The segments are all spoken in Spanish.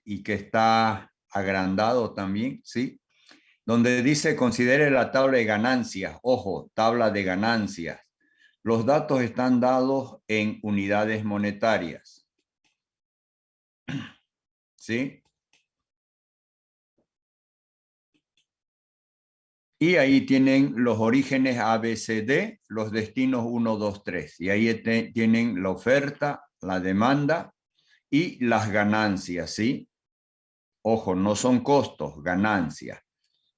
y que está agrandado también, ¿sí? Donde dice considere la tabla de ganancias. Ojo, tabla de ganancias. Los datos están dados en unidades monetarias, ¿sí? Y ahí tienen los orígenes A, B, C, D, los destinos 1, 2, 3. Y ahí tienen la oferta, la demanda y las ganancias, ¿sí? Ojo, no son costos, ganancias.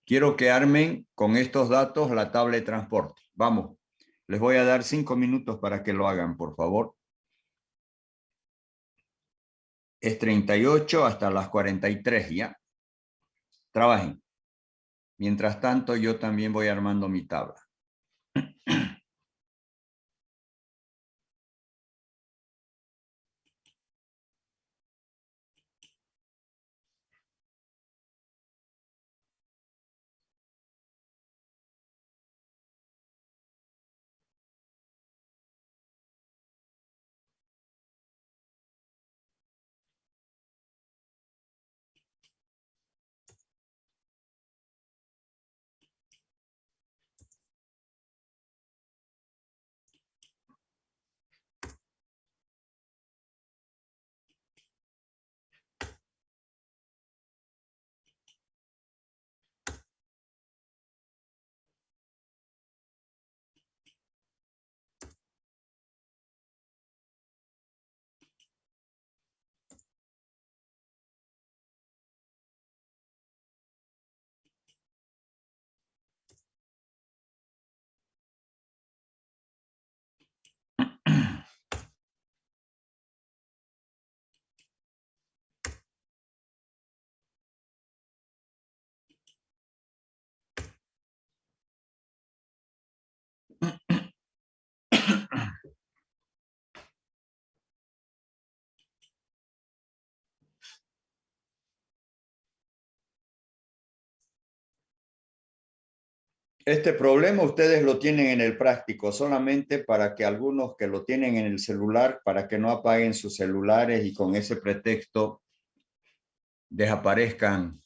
Quiero que armen con estos datos la tabla de transporte. Vamos, les voy a dar 5 minutos para que lo hagan, por favor. Es 38 hasta las 43, ¿ya? Trabajen. Mientras tanto, yo también voy armando mi tabla. Este problema ustedes lo tienen en el práctico, solamente para que algunos que lo tienen en el celular, para que no apaguen sus celulares y con ese pretexto desaparezcan.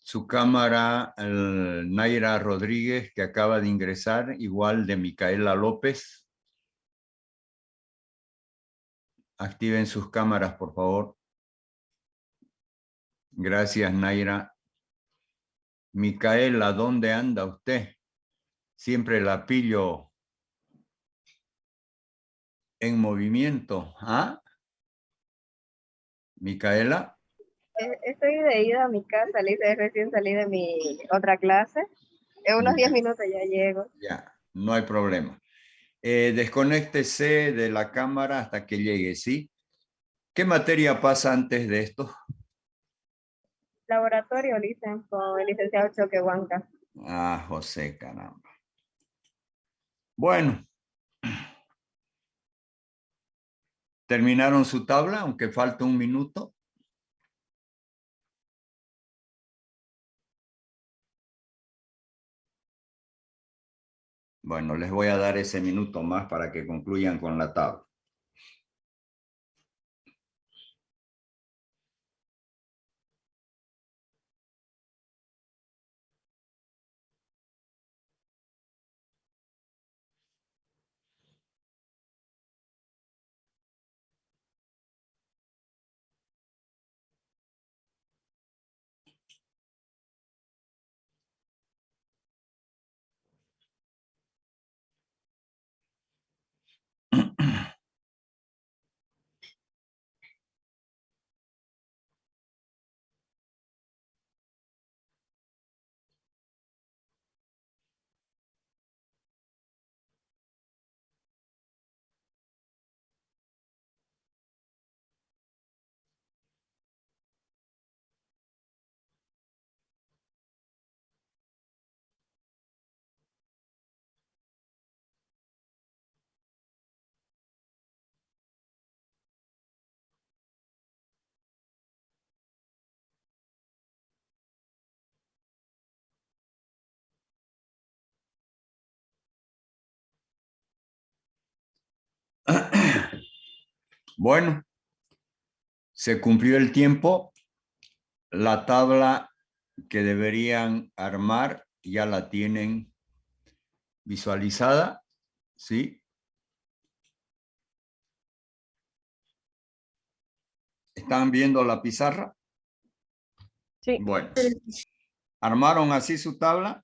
Su cámara, Naira Rodríguez, que acaba de ingresar, igual de Micaela López. Activen sus cámaras, por favor. Gracias, Naira. Micaela, ¿dónde anda usted? Siempre la pillo en movimiento. ¿Ah? Micaela. Estoy de ida a mi casa, Lisa, recién salí de mi otra clase. En unos 10 Ya, minutos ya llego. ya, no hay problema. Desconéctese de la cámara hasta que llegue, ¿sí? ¿Qué materia pasa antes de esto? Laboratorio, Lisa, con el licenciado Choquehuanca. Ah, José, caramba. Bueno, ¿terminaron su tabla, aunque falta un minuto? Bueno, les voy a dar ese minuto más para que concluyan con la tabla. Bueno, se cumplió el tiempo. La tabla que deberían armar ya la tienen visualizada, ¿sí? ¿Están viendo la pizarra? Sí. Bueno, ¿armaron así su tabla?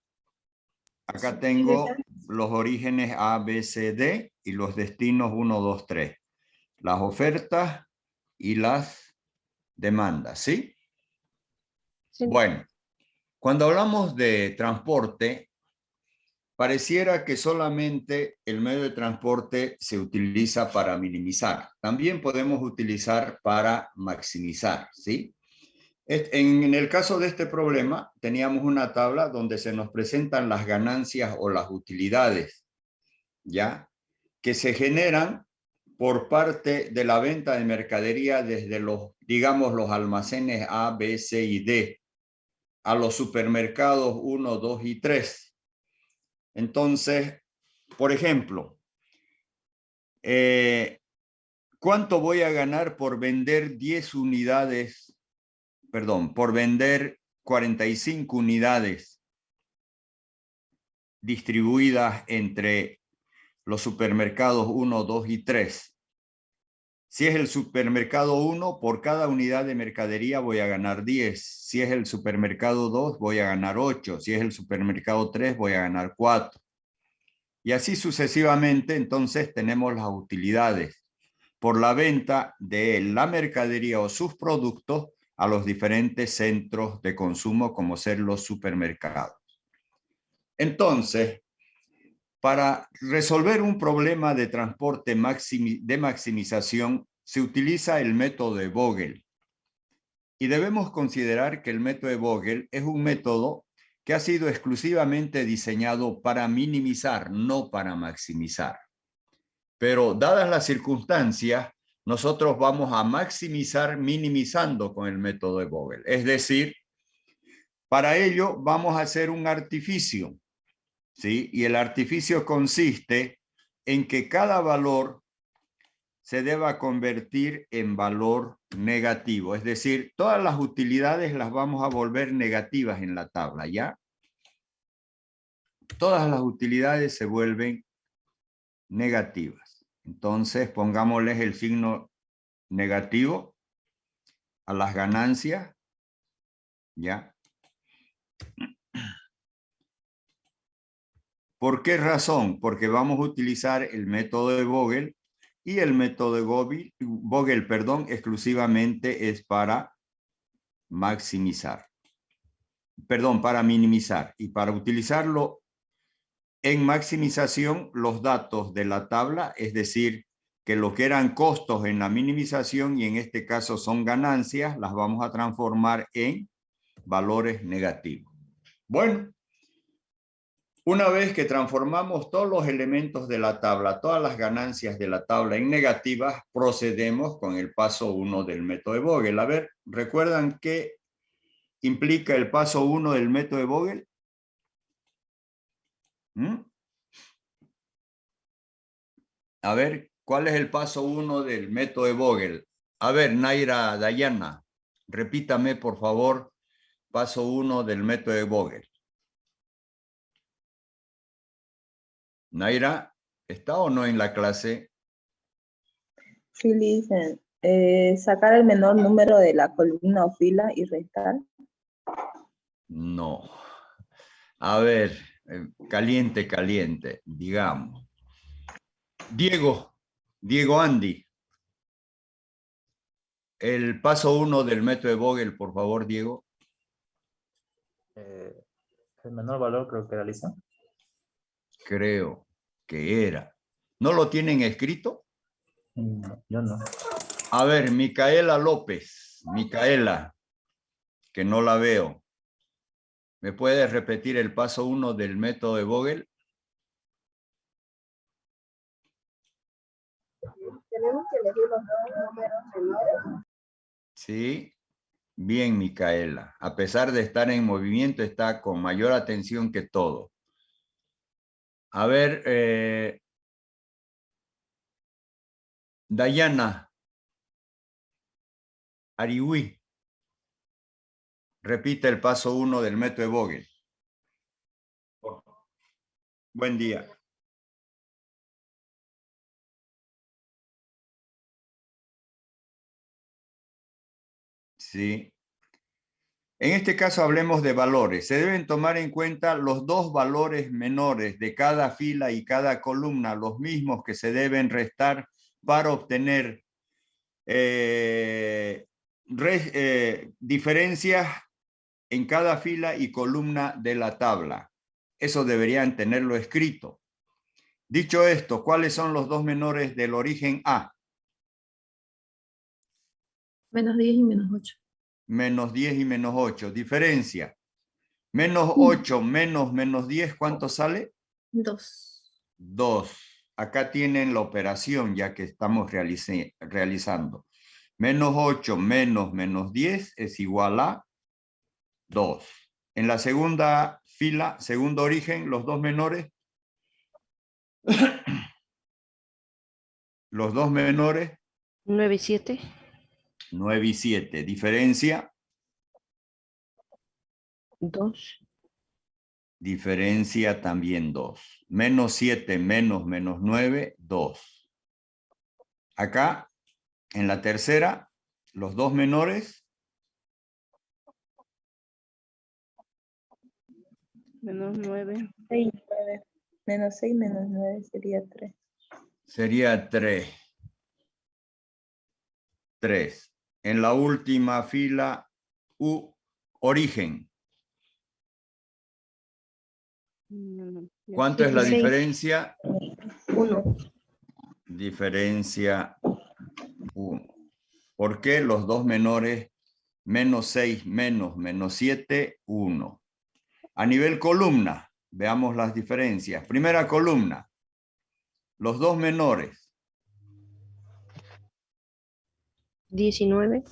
Acá tengo los orígenes A, B, C, D y los destinos 1, 2, 3. Las ofertas y las demandas, ¿sí? Sí. Bueno, cuando hablamos de transporte, pareciera que solamente el medio de transporte se utiliza para minimizar. También podemos utilizar para maximizar, ¿sí? En el caso de este problema, teníamos una tabla donde se nos presentan las ganancias o las utilidades, ¿ya? Que se generan por parte de la venta de mercadería desde los, digamos, los almacenes A, B, C y D a los supermercados 1, 2 y 3. Entonces, por ejemplo, ¿cuánto voy a ganar por vender 10 unidades, perdón, por vender 45 unidades distribuidas entre los supermercados 1, 2 y 3? Si es el supermercado 1, por cada unidad de mercadería voy a ganar 10. Si es el supermercado 2, voy a ganar 8. Si es el supermercado 3, voy a ganar 4. Y así sucesivamente, entonces tenemos las utilidades por la venta de la mercadería o sus productos a los diferentes centros de consumo, como ser los supermercados. Entonces, para resolver un problema de transporte de maximización, se utiliza el método de Vogel. Y debemos considerar que el método de Vogel es un método que ha sido exclusivamente diseñado para minimizar, no para maximizar. Pero dadas las circunstancias, nosotros vamos a maximizar minimizando con el método de Vogel. Es decir, para ello vamos a hacer un artificio, ¿sí? Y el artificio consiste en que cada valor se deba convertir en valor negativo. Es decir, todas las utilidades las vamos a volver negativas en la tabla, ¿ya? Todas las utilidades se vuelven negativas. Entonces, pongámosles el signo negativo a las ganancias, ¿ya? ¿Por qué razón? Porque vamos a utilizar el método de Vogel y el método de Vogel, perdón, exclusivamente es para maximizar. Perdón, para minimizar. Y para utilizarlo en maximización, los datos de la tabla, es decir, que lo que eran costos en la minimización y en este caso son ganancias, las vamos a transformar en valores negativos. Bueno, una vez que transformamos todos los elementos de la tabla, todas las ganancias de la tabla en negativas, procedemos con el paso 1 del método de Vogel. A ver, ¿recuerdan qué implica el paso 1 del método de Vogel? A ver, ¿cuál es el paso 1 del método de Vogel? A ver, Naira Dayana, repítame por favor, paso 1 del método de Vogel. Naira, ¿está o no en la clase? Sí, dicen, sacar el menor número de la columna o fila y restar. No. A ver, caliente, digamos. Diego Andy. El paso 1 del método de Vogel, por favor, Diego. El menor valor creo que realiza. Creo que era. ¿No lo tienen escrito? No, yo no. A ver, Micaela López. Micaela, que no la veo. ¿Me puedes repetir el paso 1 del método de Vogel? Tenemos que elegir los dos números menores. Sí. Bien, Micaela. A pesar de estar en movimiento, está con mayor atención que todo. A ver, Dayana, Ariwi. Repite el paso 1 del método de Vogel. Buen día. Sí. En este caso hablemos de valores. Se deben tomar en cuenta los dos valores menores de cada fila y cada columna, los mismos que se deben restar para obtener diferencias en cada fila y columna de la tabla. Eso deberían tenerlo escrito. Dicho esto, ¿cuáles son los dos menores del origen A? Menos 10 y menos 8. Menos 10 y menos 8. Diferencia. Menos 8 menos 10, ¿cuánto sale? 2. 2. Acá tienen la operación ya que estamos realizando. Menos 8 menos 10 es igual a 2. En la segunda fila, segundo origen, los dos menores. Los dos menores. 9 y 7. 9 y 7. Diferencia. 2. Diferencia también 2. Menos 7 menos 9, 2. Acá, en la tercera, los dos menores. Menos 9. 6, 9. Menos 6 menos 9 sería 3. Sería 3. 3. En la última fila, U, origen. ¿Cuánto es la 16. diferencia? 1. Diferencia 1. ¿Por qué los dos menores? Menos 6 menos 7, 1. A nivel columna, veamos las diferencias. Primera columna, los dos menores. 19.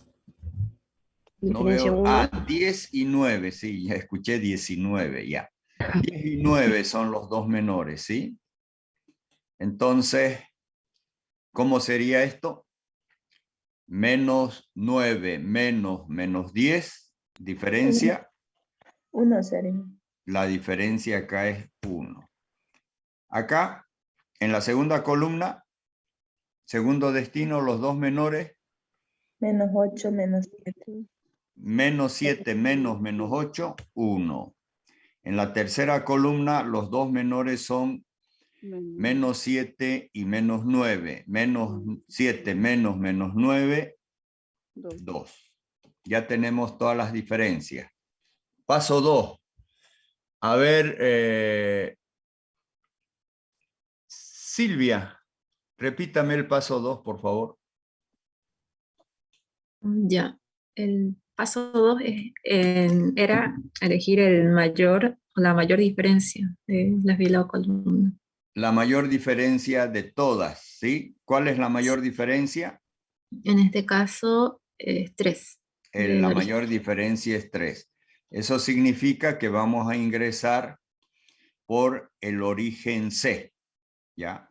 No Diferencia veo. 1. 10 y 9, sí, ya escuché 19, ya. 10 y 9 son los dos menores, ¿sí? Entonces, ¿cómo sería esto? Menos 9 menos 10, diferencia. 1 sería. La diferencia acá es 1. Acá, en la segunda columna, segundo destino, los dos menores. Menos 8 menos 7. Menos 7 menos 8, 1. En la tercera columna, los dos menores son menos 7 y menos 9. Menos 7 menos 9, 2. Ya tenemos todas las diferencias. Paso 2. A ver, Silvia, repítame el paso 2, por favor. Ya. El paso 2 era elegir el mayor o la mayor diferencia de la fila o columna. La mayor diferencia de todas, ¿sí? ¿Cuál es la mayor diferencia? En este caso, 3. La mayor diferencia es 3. Eso significa que vamos a ingresar por el origen C, ¿ya?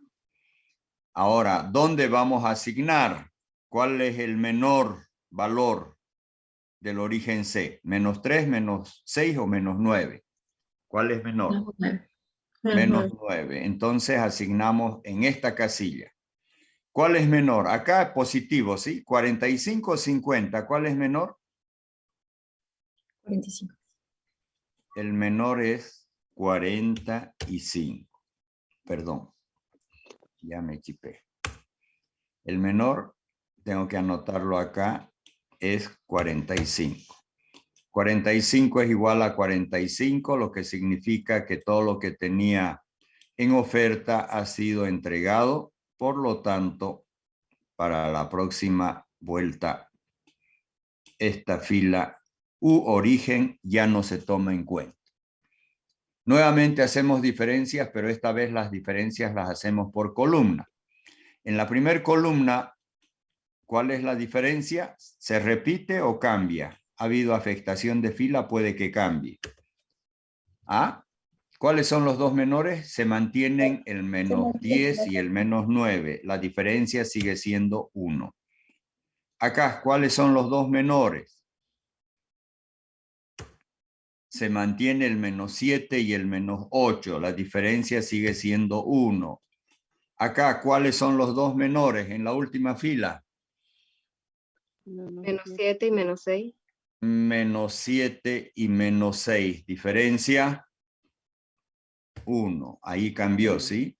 Ahora, ¿dónde vamos a asignar? ¿Cuál es el menor valor del origen C? ¿Menos 3, menos 6 o menos 9? ¿Cuál es menor? Menos 9. Entonces asignamos en esta casilla. ¿Cuál es menor? Acá es positivo, ¿sí? 45 o 50. ¿Cuál es menor? 45. El menor es 45. Perdón. Ya me chipé. El menor, tengo que anotarlo acá, es 45. 45 es igual a 45, lo que significa que todo lo que tenía en oferta ha sido entregado. Por lo tanto, para la próxima vuelta, esta fila u origen ya no se toma en cuenta. Nuevamente hacemos diferencias, pero esta vez las diferencias las hacemos por columna. En la primera columna, ¿cuál es la diferencia? ¿Se repite o cambia? ¿Ha habido afectación de fila? Puede que cambie. ¿Ah? ¿Cuáles son los dos menores? Se mantienen el menos 10 y el menos 9. La diferencia sigue siendo 1. Acá, ¿cuáles son los dos menores? Se mantiene el -7 y el -8. La diferencia sigue siendo 1. Acá, ¿cuáles son los dos menores en la última fila? -7 y -6. -7 y -6. Diferencia 1. Ahí cambió, ¿sí?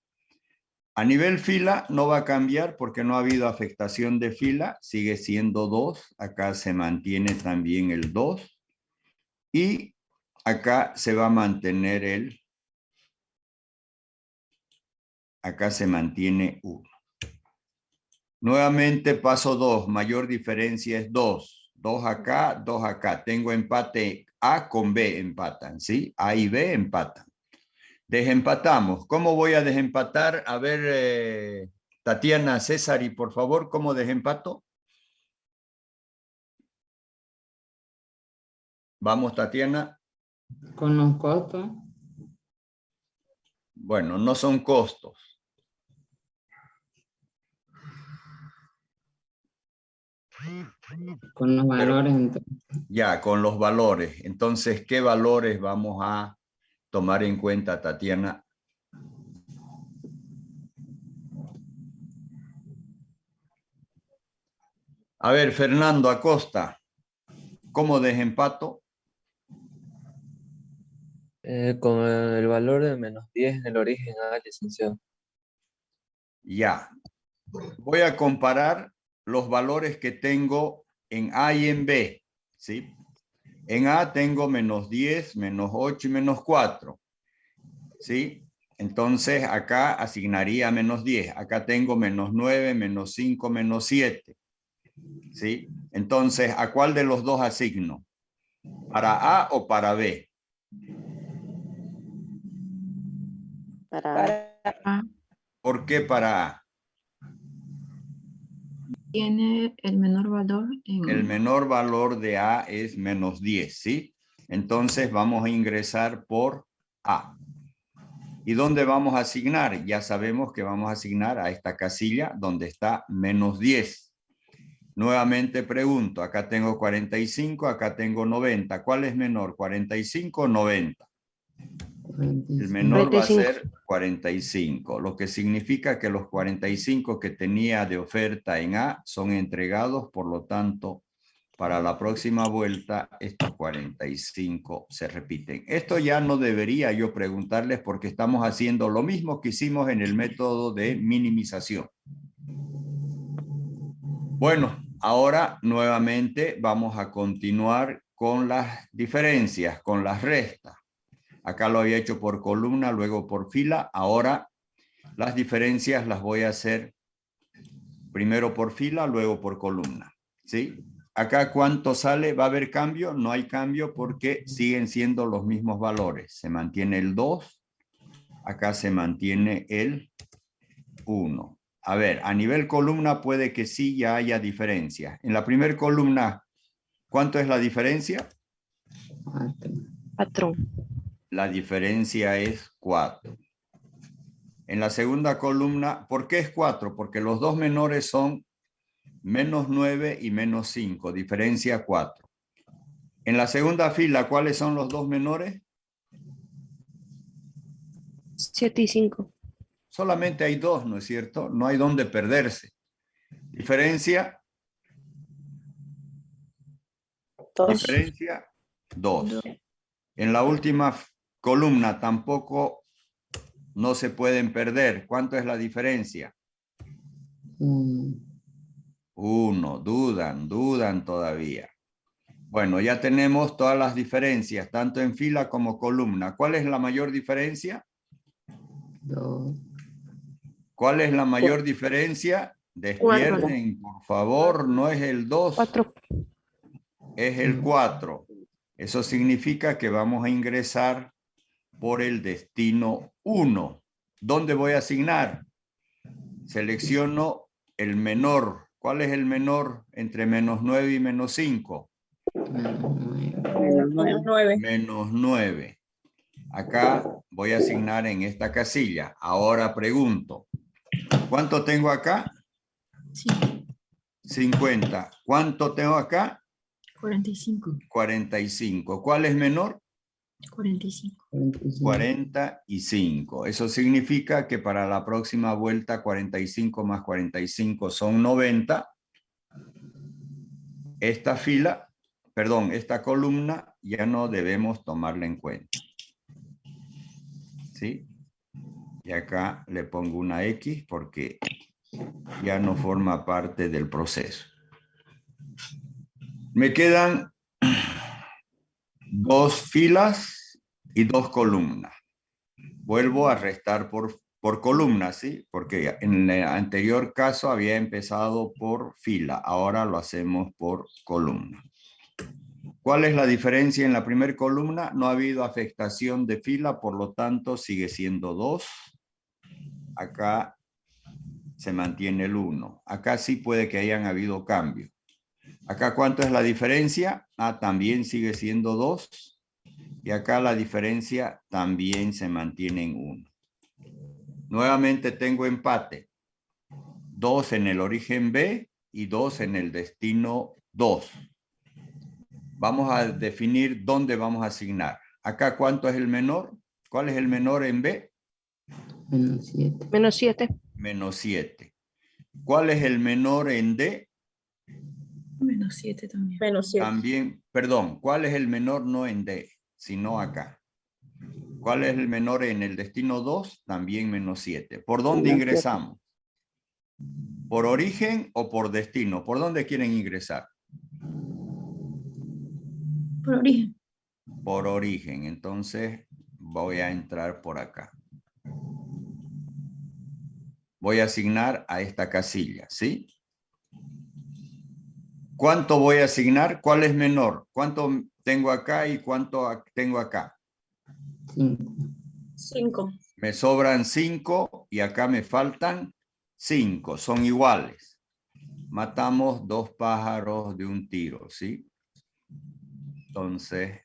A nivel fila no va a cambiar porque no ha habido afectación de fila. Sigue siendo 2. Acá se mantiene también el 2. Y acá se va a mantener acá se mantiene 1. Nuevamente paso 2. Mayor diferencia es 2. 2 acá, 2 acá. Tengo empate A con B, empatan, ¿sí? A y B empatan. Desempatamos. ¿Cómo voy a desempatar? A ver, Tatiana, César, y por favor, ¿cómo desempato? Vamos, Tatiana. Con los costos. Bueno, no son costos. Con los valores. Entonces. Ya, con los valores. Entonces, ¿qué valores vamos a tomar en cuenta, Tatiana? A ver, Fernando Acosta, ¿cómo desempato? Con el valor de -10 en el origen A, licenciado. Ya. Voy a comparar los valores que tengo en A y en B, ¿sí? En A tengo -10, -8 y -4, ¿sí? Entonces acá asignaría -10. Acá tengo -9, -5, -7, ¿sí? Entonces, ¿a cuál de los dos asigno? ¿Para A o para B? Para A ¿Por qué para A? tiene el menor valor El en... menor valor de A es -10, ¿sí? Entonces vamos a ingresar por A. ¿Y dónde vamos a asignar? Ya sabemos que vamos a asignar a esta casilla donde está -10. Nuevamente pregunto, acá tengo 45, acá tengo 90. ¿Cuál es menor, 45 o 90? El menor va a 45. ser 45, lo que significa que los 45 que tenía de oferta en A son entregados, por lo tanto, para la próxima vuelta, estos 45 se repiten. Esto ya no debería yo preguntarles porque estamos haciendo lo mismo que hicimos en el método de minimización. Bueno, ahora nuevamente vamos a continuar con las diferencias, con las restas. Acá lo había hecho por columna, luego por fila. Ahora las diferencias las voy a hacer primero por fila, luego por columna, ¿sí? Acá, ¿cuánto sale? ¿Va a haber cambio? No hay cambio porque siguen siendo los mismos valores. Se mantiene el 2. Acá se mantiene el 1. A ver, a nivel columna puede que sí ya haya diferencia. En la primera columna, ¿cuánto es la diferencia? Patrón. La diferencia es 4. En la segunda columna, ¿por qué es 4? Porque los dos menores son -9 y -5, diferencia 4. En la segunda fila, ¿cuáles son los dos menores? 7 y 5. Solamente hay 2, ¿no es cierto? No hay dónde perderse. Diferencia. 2. Diferencia 2. En la última columna tampoco no se pueden perder. ¿Cuánto es la diferencia? 1. Dudan todavía. Bueno, ya tenemos todas las diferencias, tanto en fila como columna. ¿Cuál es la mayor diferencia? 2. ¿Cuál es la mayor diferencia? Despierten, por favor, no es el 2, 4. es el 4. Eso significa que vamos a ingresar por el destino 1. ¿Dónde voy a asignar? Selecciono el menor. ¿Cuál es el menor entre -9 y -5? -9. -9. Acá voy a asignar en esta casilla. Ahora pregunto, ¿cuánto tengo acá? 5. 50. ¿Cuánto tengo acá? 45. 45. ¿Cuál es menor? 45. 45. 45. Eso significa que para la próxima vuelta 45 más 45 son 90. Esta fila, perdón, esta columna ya no debemos tomarla en cuenta. ¿Sí? Y acá le pongo una X porque ya no forma parte del proceso. Me quedan 2 filas y 2 columnas. Vuelvo a restar por columna, ¿sí? Porque en el anterior caso había empezado por fila. Ahora lo hacemos por columna. ¿Cuál es la diferencia en la primera columna? No ha habido afectación de fila, por lo tanto sigue siendo 2. Acá se mantiene el 1. Acá sí puede que hayan habido cambios. Acá, ¿cuánto es la diferencia? También sigue siendo 2. Y acá la diferencia también se mantiene en 1. Nuevamente tengo empate. 2 en el origen B y 2 en el destino 2. Vamos a definir dónde vamos a asignar. Acá, ¿cuánto es el menor? ¿Cuál es el menor en B? Menos 7. Menos 7. Menos 7. ¿Cuál es el menor en D? Menos 7 también. Menos 7. También, perdón, ¿cuál es el menor no en D, sino acá? ¿Cuál es el menor en el destino 2? También menos 7. ¿Por dónde Menos 7. ingresamos? ¿Por origen o por destino? ¿Por dónde quieren ingresar? Por origen. Por origen. Entonces voy a entrar por acá. Voy a asignar a esta casilla, ¿sí? ¿Cuánto voy a asignar? ¿Cuál es menor? ¿Cuánto tengo acá y cuánto tengo acá? 5. 5. Me sobran 5 y acá me faltan 5. Son iguales. Matamos 2 pájaros de un tiro, ¿sí? Entonces,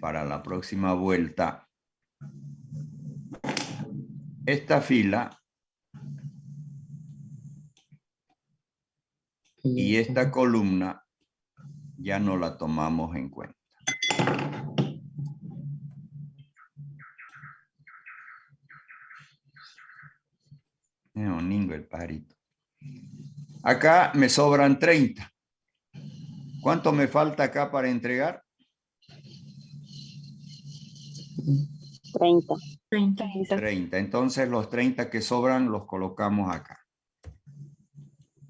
para la próxima vuelta, esta fila y esta columna ya no la tomamos en cuenta. Es un ningo el pajarito. Acá me sobran 30. ¿Cuánto me falta acá para entregar? 30. 30. 30. Entonces los 30 que sobran los colocamos acá.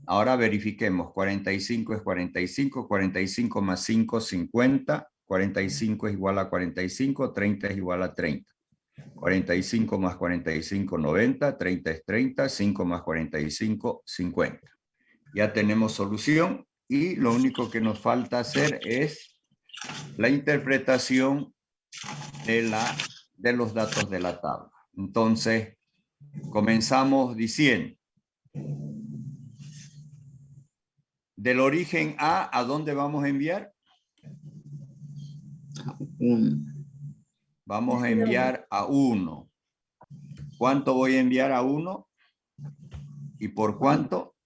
Ahora verifiquemos. 45 es 45. 45 más 5, 50. 45 es igual a 45. 30 es igual a 30. 45 más 45, 90. 30 es 30. 5 más 45, 50. Ya tenemos solución y lo único que nos falta hacer es la interpretación de los datos de la tabla. Entonces, comenzamos diciendo, del origen A, ¿a dónde vamos a enviar? 1. Vamos a enviar a 1. ¿Cuánto voy a enviar a 1? ¿Y por cuánto?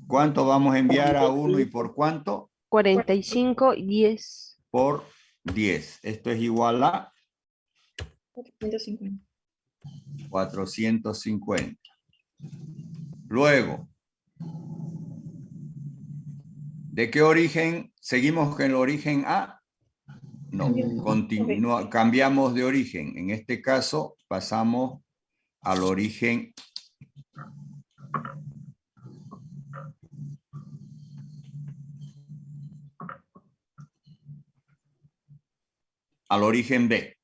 ¿Cuánto vamos a enviar a 1 y por cuánto? 45 y 10. Por 10. Esto es igual a 450. 450. Luego, ¿de qué origen? ¿Seguimos con el origen A? No, cambiamos de origen. En este caso, pasamos al origen B.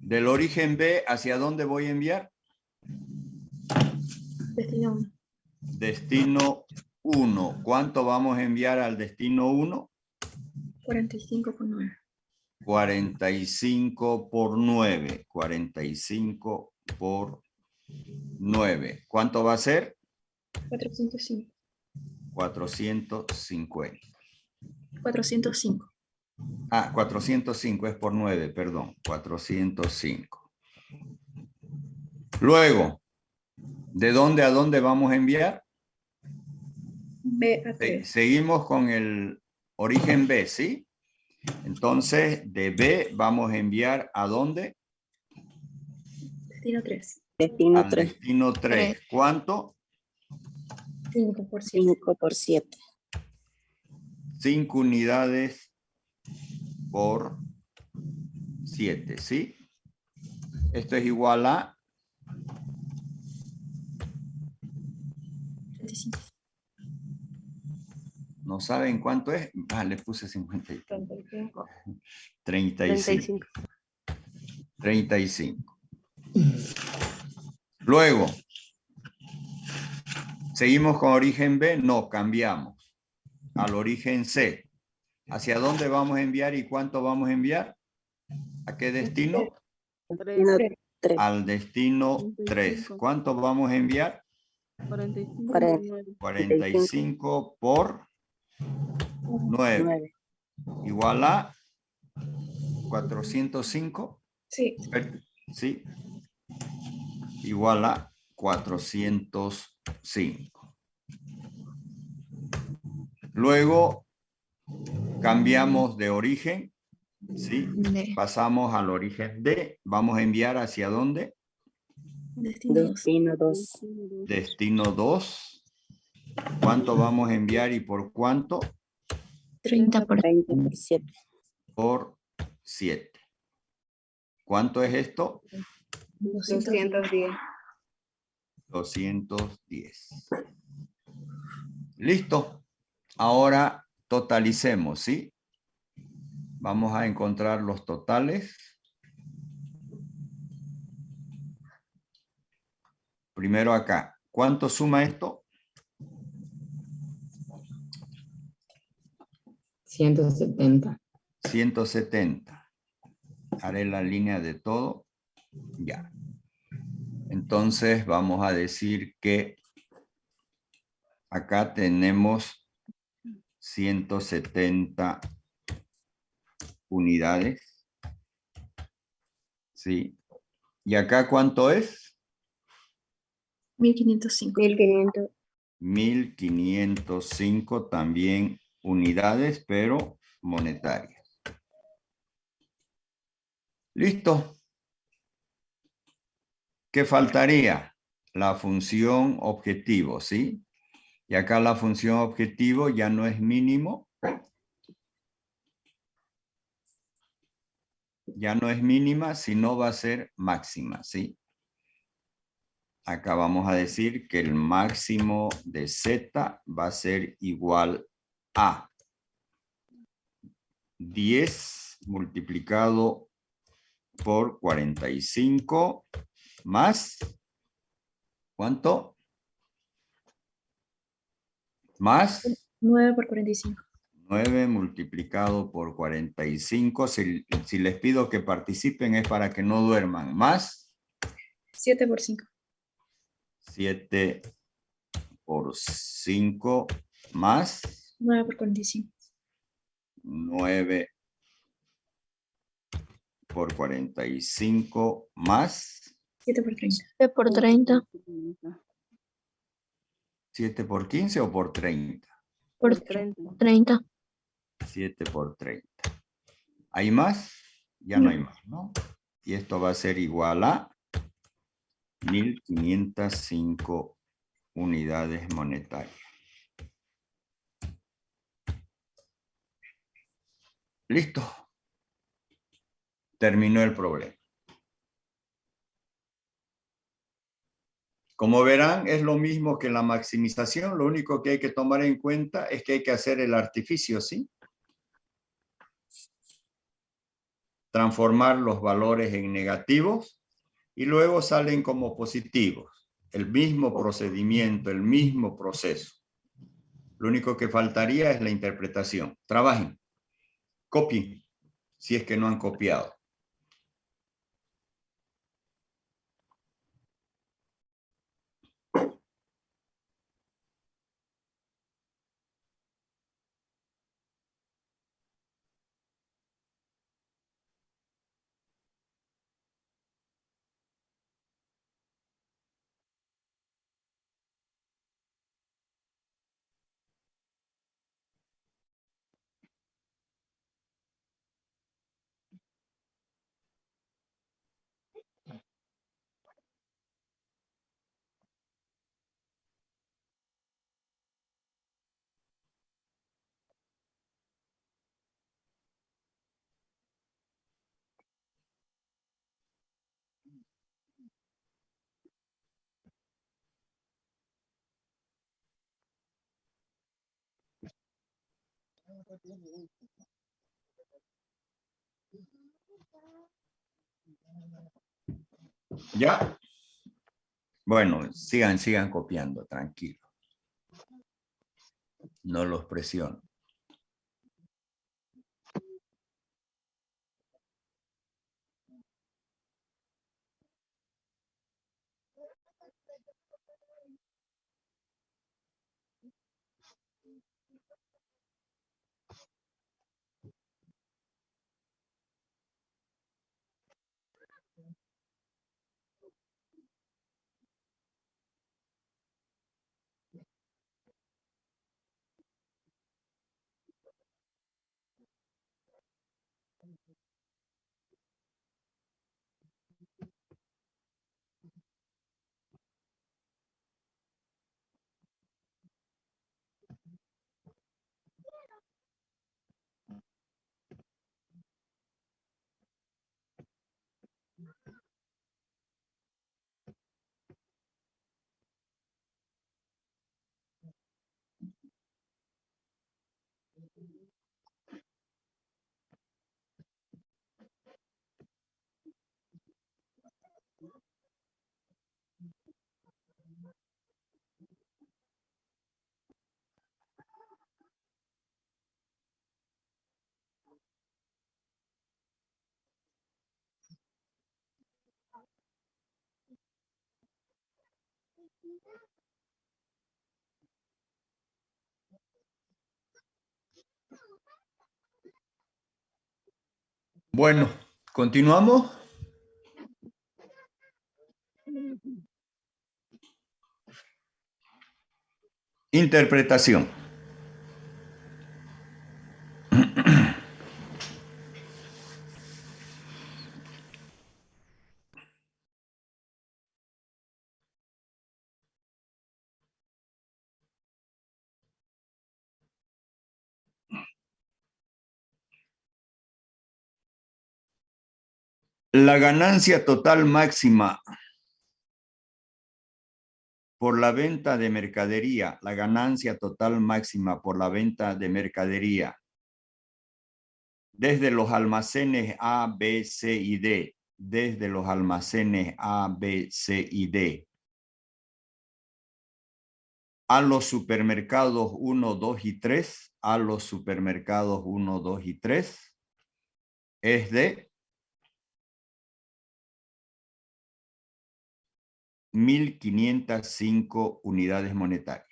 Del origen B, ¿hacia dónde voy a enviar? Destino 1. Destino 1. ¿Cuánto vamos a enviar al destino 1? 45 por 9. 45 por 9. 45 por 9. ¿Cuánto va a ser? 405. 450. 405. 405 es por 9, perdón. 405. Luego, ¿de dónde a dónde vamos a enviar? B a 3. Seguimos con el origen B, ¿sí? Entonces, de B vamos a enviar ¿a dónde? Destino 3. Destino Al 3. destino 3. ¿Cuánto? 5 por 7. 5 por 7. 5 unidades por 7, ¿sí? Esto es igual a 35. ¿no saben cuánto es? Ah, le puse 53. 35. 35. 35. Luego, ¿seguimos con origen B? No, cambiamos al origen C. ¿Hacia dónde vamos a enviar y cuánto vamos a enviar? ¿A qué destino? Destino 3. Al destino 3. ¿Cuánto vamos a enviar? 45 por 9. 9. Igual a 405. Sí. Sí. Igual a 405. Luego cambiamos de origen. ¿Sí? Pasamos al origen D. Vamos a enviar ¿hacia dónde? Destino 2. Destino 2. ¿Cuánto vamos a enviar y por cuánto? 30 por 30 por 7. Por 7. ¿Cuánto es esto? 210. 210. Listo. Ahora totalicemos, ¿sí? Vamos a encontrar los totales. Primero acá. ¿Cuánto suma esto? 170. 170. Haré la línea de todo. Ya. Entonces vamos a decir que acá tenemos 170 unidades. ¿Sí? ¿Y acá cuánto es? 1505. 1500. 1505 también unidades, pero monetarias. ¿Listo? ¿Qué faltaría? La función objetivo, ¿sí? Y acá la función objetivo ya no es mínimo. Ya no es mínima, sino va a ser máxima, ¿sí? Acá vamos a decir que el máximo de Z va a ser igual a 10 multiplicado por 45 más, ¿cuánto? Más 9 por 45. 9 multiplicado por 45. Si les pido que participen es para que no duerman. Más 7 por 5. 7 por 5 más 9 por 45. 9 por 45 más 7 por 30. 7 por 30. 7 por 15 o por 30. Por 30. 7 por 30. ¿Hay más? Ya no hay más, ¿no? Y esto va a ser igual a 1505 unidades monetarias. Listo. Terminó el problema. Como verán, es lo mismo que la maximización. Lo único que hay que tomar en cuenta es que hay que hacer el artificio, ¿sí? Transformar los valores en negativos y luego salen como positivos. El mismo procedimiento, el mismo proceso. Lo único que faltaría es la interpretación. Trabajen. Copien, si es que no han copiado. ¿Ya? Bueno, sigan copiando, tranquilo. No los presiono. Bueno, continuamos. Interpretación. La ganancia total máxima por la venta de mercadería, la ganancia total máxima por la venta de mercadería desde los almacenes A, B, C y D, desde los almacenes A, B, C y D, a los supermercados 1, 2 y 3, a los supermercados 1, 2 y 3, es de 1.505 unidades monetarias.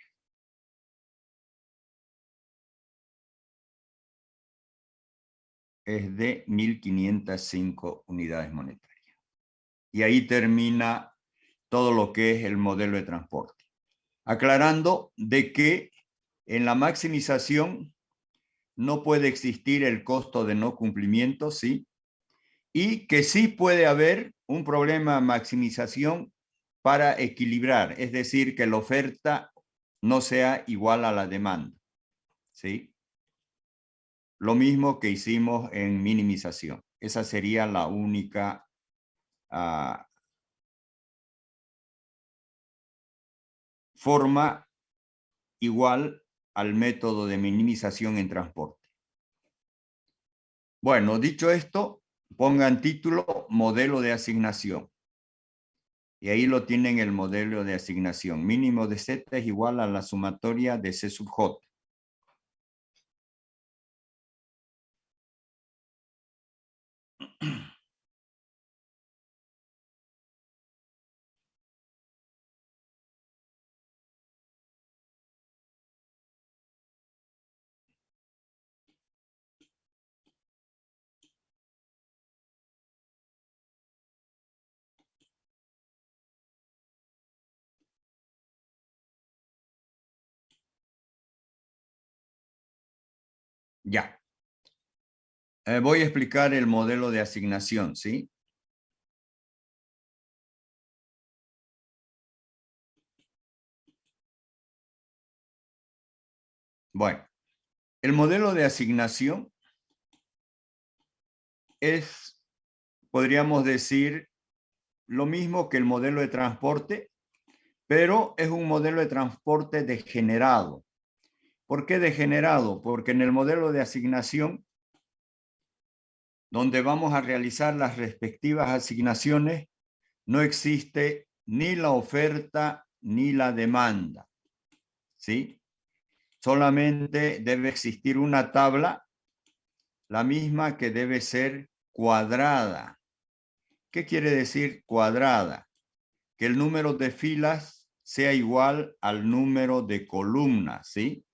Es de 1.505 unidades monetarias. Y ahí termina todo lo que es el modelo de transporte. Aclarando de que en la maximización no puede existir el costo de no cumplimiento, ¿sí? Y que sí puede haber un problema de maximización para equilibrar, es decir, que la oferta no sea igual a la demanda, ¿sí? Lo mismo que hicimos en minimización. Esa sería la única forma igual al método de minimización en transporte. Bueno, dicho esto, pongan título modelo de asignación. Y ahí lo tienen el modelo de asignación. Mínimo de Z es igual a la sumatoria de C sub J. Ya. Voy a explicar el modelo de asignación, ¿sí? Bueno, el modelo de asignación es, podríamos decir, lo mismo que el modelo de transporte, pero es un modelo de transporte degenerado. ¿Por qué degenerado? Porque en el modelo de asignación, donde vamos a realizar las respectivas asignaciones, no existe ni la oferta ni la demanda, ¿sí? Solamente debe existir una tabla, la misma que debe ser cuadrada. ¿Qué quiere decir cuadrada? Que el número de filas sea igual al número de columnas, ¿sí?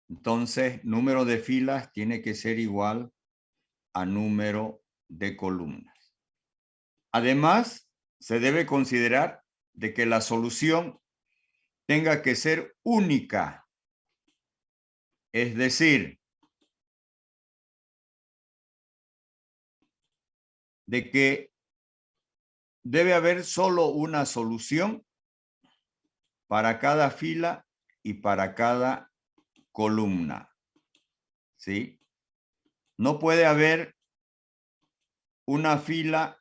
Entonces, número de filas tiene que ser igual a número de columnas. Además, se debe considerar de que la solución tenga que ser única. Es decir, de que debe haber solo una solución para cada fila y para cada columna, ¿sí? No puede haber una fila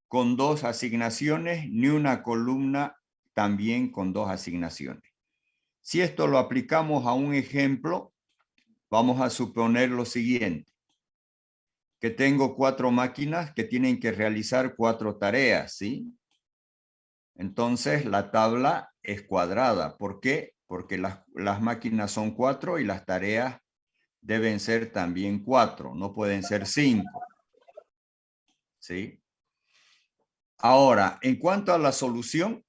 con 2 asignaciones ni una columna también con 2 asignaciones. Si esto lo aplicamos a un ejemplo, vamos a suponer lo siguiente, que tengo 4 máquinas que tienen que realizar 4 tareas, ¿sí? Entonces la tabla es cuadrada. ¿Por qué? Porque las máquinas son 4 y las tareas deben ser también 4, no pueden ser 5. ¿Sí? Ahora, en cuanto a la solución,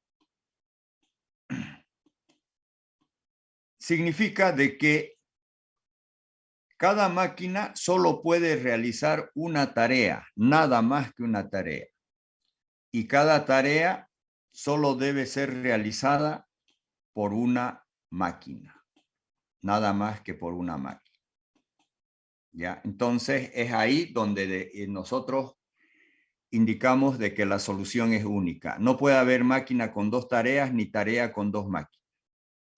significa de que cada máquina solo puede realizar una tarea, nada más que una tarea. Y cada tarea solo debe ser realizada por una máquina, nada más que por una máquina. ¿Ya? Entonces es ahí donde nosotros indicamos de que la solución es única. No puede haber máquina con 2 tareas ni tarea con 2 máquinas.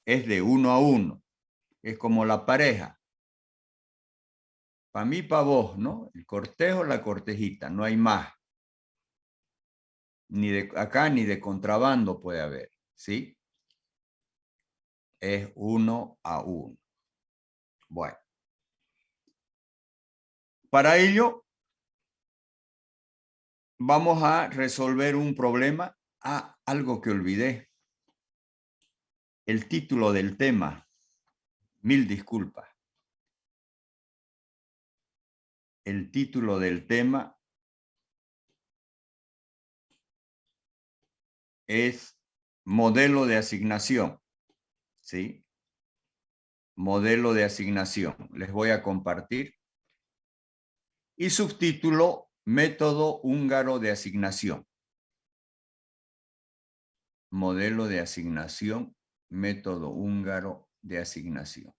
Es de 1 a 1. Es como la pareja. Para mí, para vos, ¿no? El cortejo, la cortejita, no hay más. Ni de acá ni de contrabando puede haber, ¿sí? Es 1 a 1. Bueno. Para ello, vamos a resolver un problema. Ah, algo que olvidé. El título del tema. Mil disculpas. El título del tema es modelo de asignación, ¿sí? Modelo de asignación. Les voy a compartir. Y subtítulo, método húngaro de asignación. Modelo de asignación, método húngaro de asignación.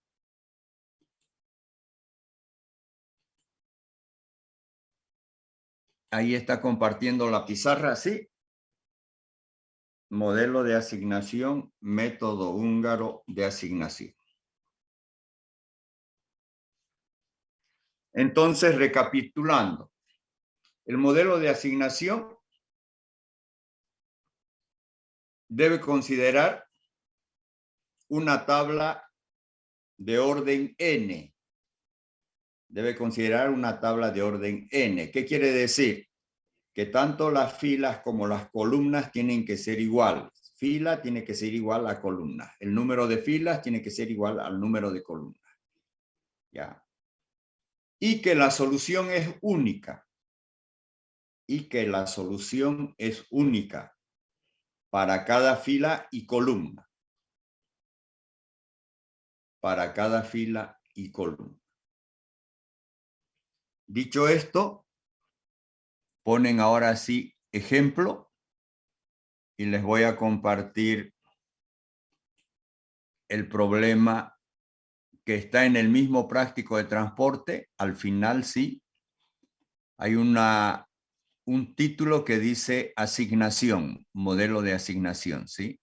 Ahí está compartiendo la pizarra, ¿sí? Modelo de asignación, método húngaro de asignación. Entonces, recapitulando, el modelo de asignación debe considerar una tabla de orden n. Debe considerar una tabla de orden n. ¿Qué quiere decir? Que tanto las filas como las columnas tienen que ser iguales. Fila tiene que ser igual a columna. El número de filas tiene que ser igual al número de columnas. ¿Ya? Y que la solución es única. Y que la solución es única para cada fila y columna. Para cada fila y columna. Dicho esto, ponen ahora sí ejemplo y les voy a compartir el problema que está en el mismo práctico de transporte. Al final sí, hay un título que dice asignación, modelo de asignación, ¿sí?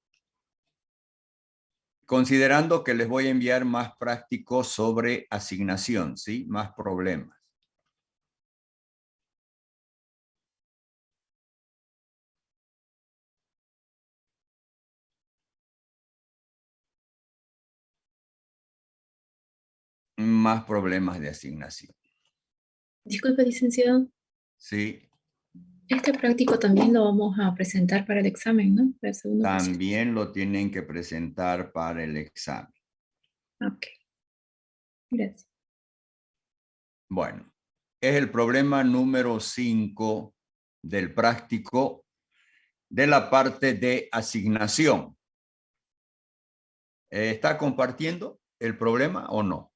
Considerando que les voy a enviar más prácticos sobre asignación, ¿sí? Más problemas. más problemas de asignación. Disculpe, licenciado. Sí, Este práctico también lo vamos a presentar para el examen, ¿no? Para el segundo parcial. también lo tienen que presentar para el examen. Ok. Gracias. Bueno, es el problema número 5 del práctico de la parte de asignación. ¿Está compartiendo el problema o no?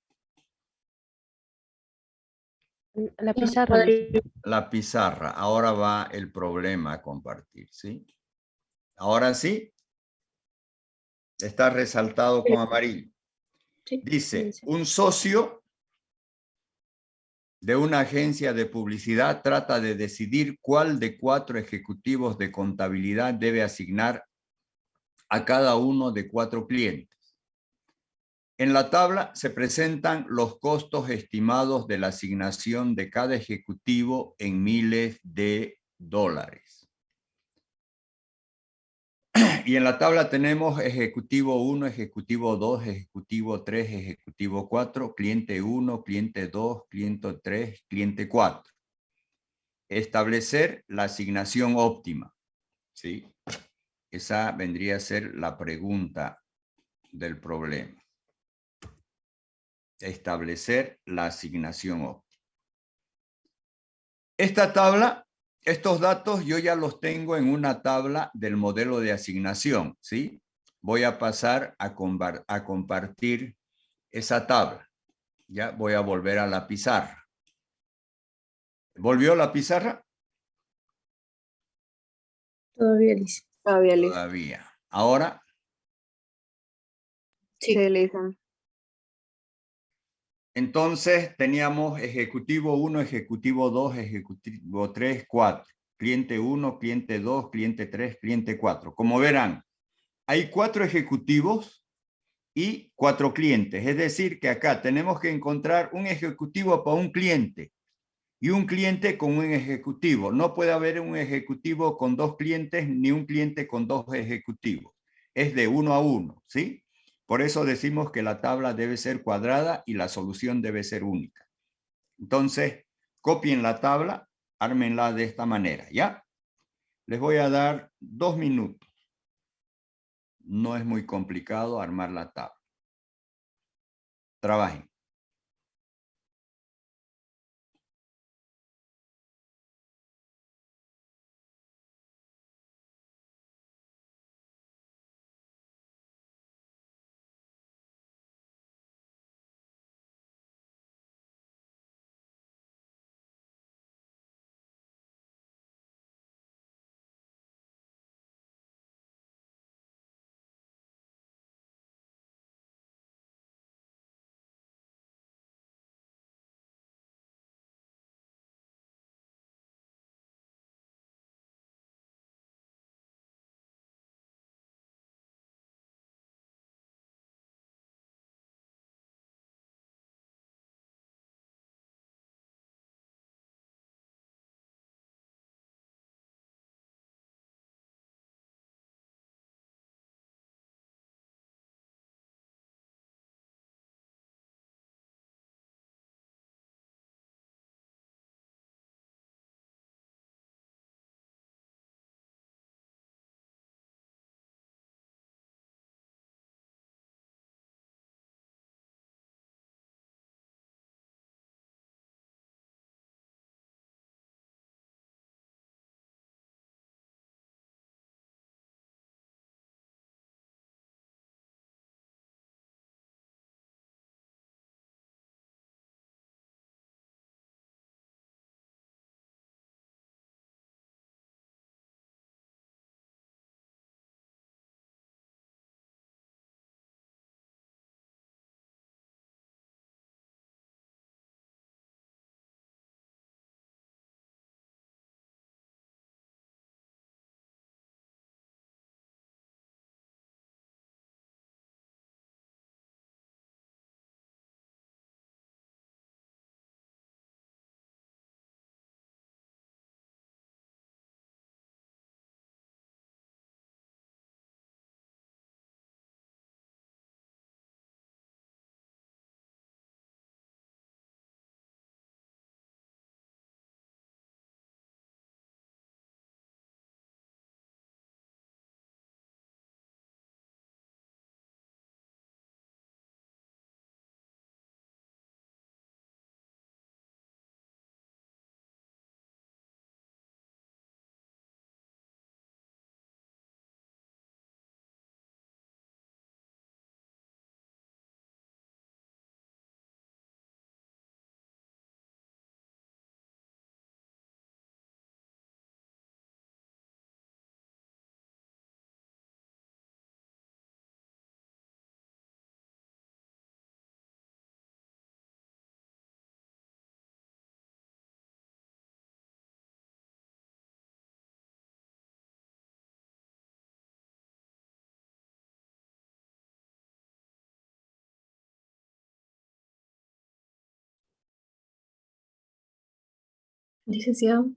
La pizarra. La pizarra. Ahora va el problema a compartir, ¿sí? Ahora sí. Está resaltado con amarillo. Sí. Dice, un socio de una agencia de publicidad trata de decidir cuál de 4 ejecutivos de contabilidad debe asignar a cada uno de 4 clientes. En la tabla se presentan los costos estimados de la asignación de cada ejecutivo en miles de dólares. Y en la tabla tenemos ejecutivo 1, ejecutivo 2, ejecutivo 3, ejecutivo 4, cliente 1, cliente 2, cliente 3, cliente 4. Establecer la asignación óptima, ¿sí? Esa vendría a ser la pregunta del problema. Establecer la asignación óptima. Esta tabla, estos datos yo ya los tengo en una tabla del modelo de asignación, ¿sí? Voy a pasar a compartir esa tabla. Ya voy a volver a la pizarra. ¿Volvió la pizarra? Todavía, licenciado. Todavía listo. Todavía. Ahora, Sí. Sí, listo. entonces teníamos ejecutivo 1, ejecutivo 2, ejecutivo 3, 4. Cliente 1, cliente 2, cliente 3, cliente 4. Como verán, hay 4 ejecutivos y 4 clientes. Es decir, que acá tenemos que encontrar un ejecutivo para un cliente y un cliente con un ejecutivo. No puede haber un ejecutivo con 2 clientes ni un cliente con 2 ejecutivos. Es de 1 a 1, ¿sí? Por eso decimos que la tabla debe ser cuadrada y la solución debe ser única. Entonces, copien la tabla, ármenla de esta manera, ¿ya? Les voy a dar 2 minutos. No es muy complicado armar la tabla. Trabajen. Licenciado.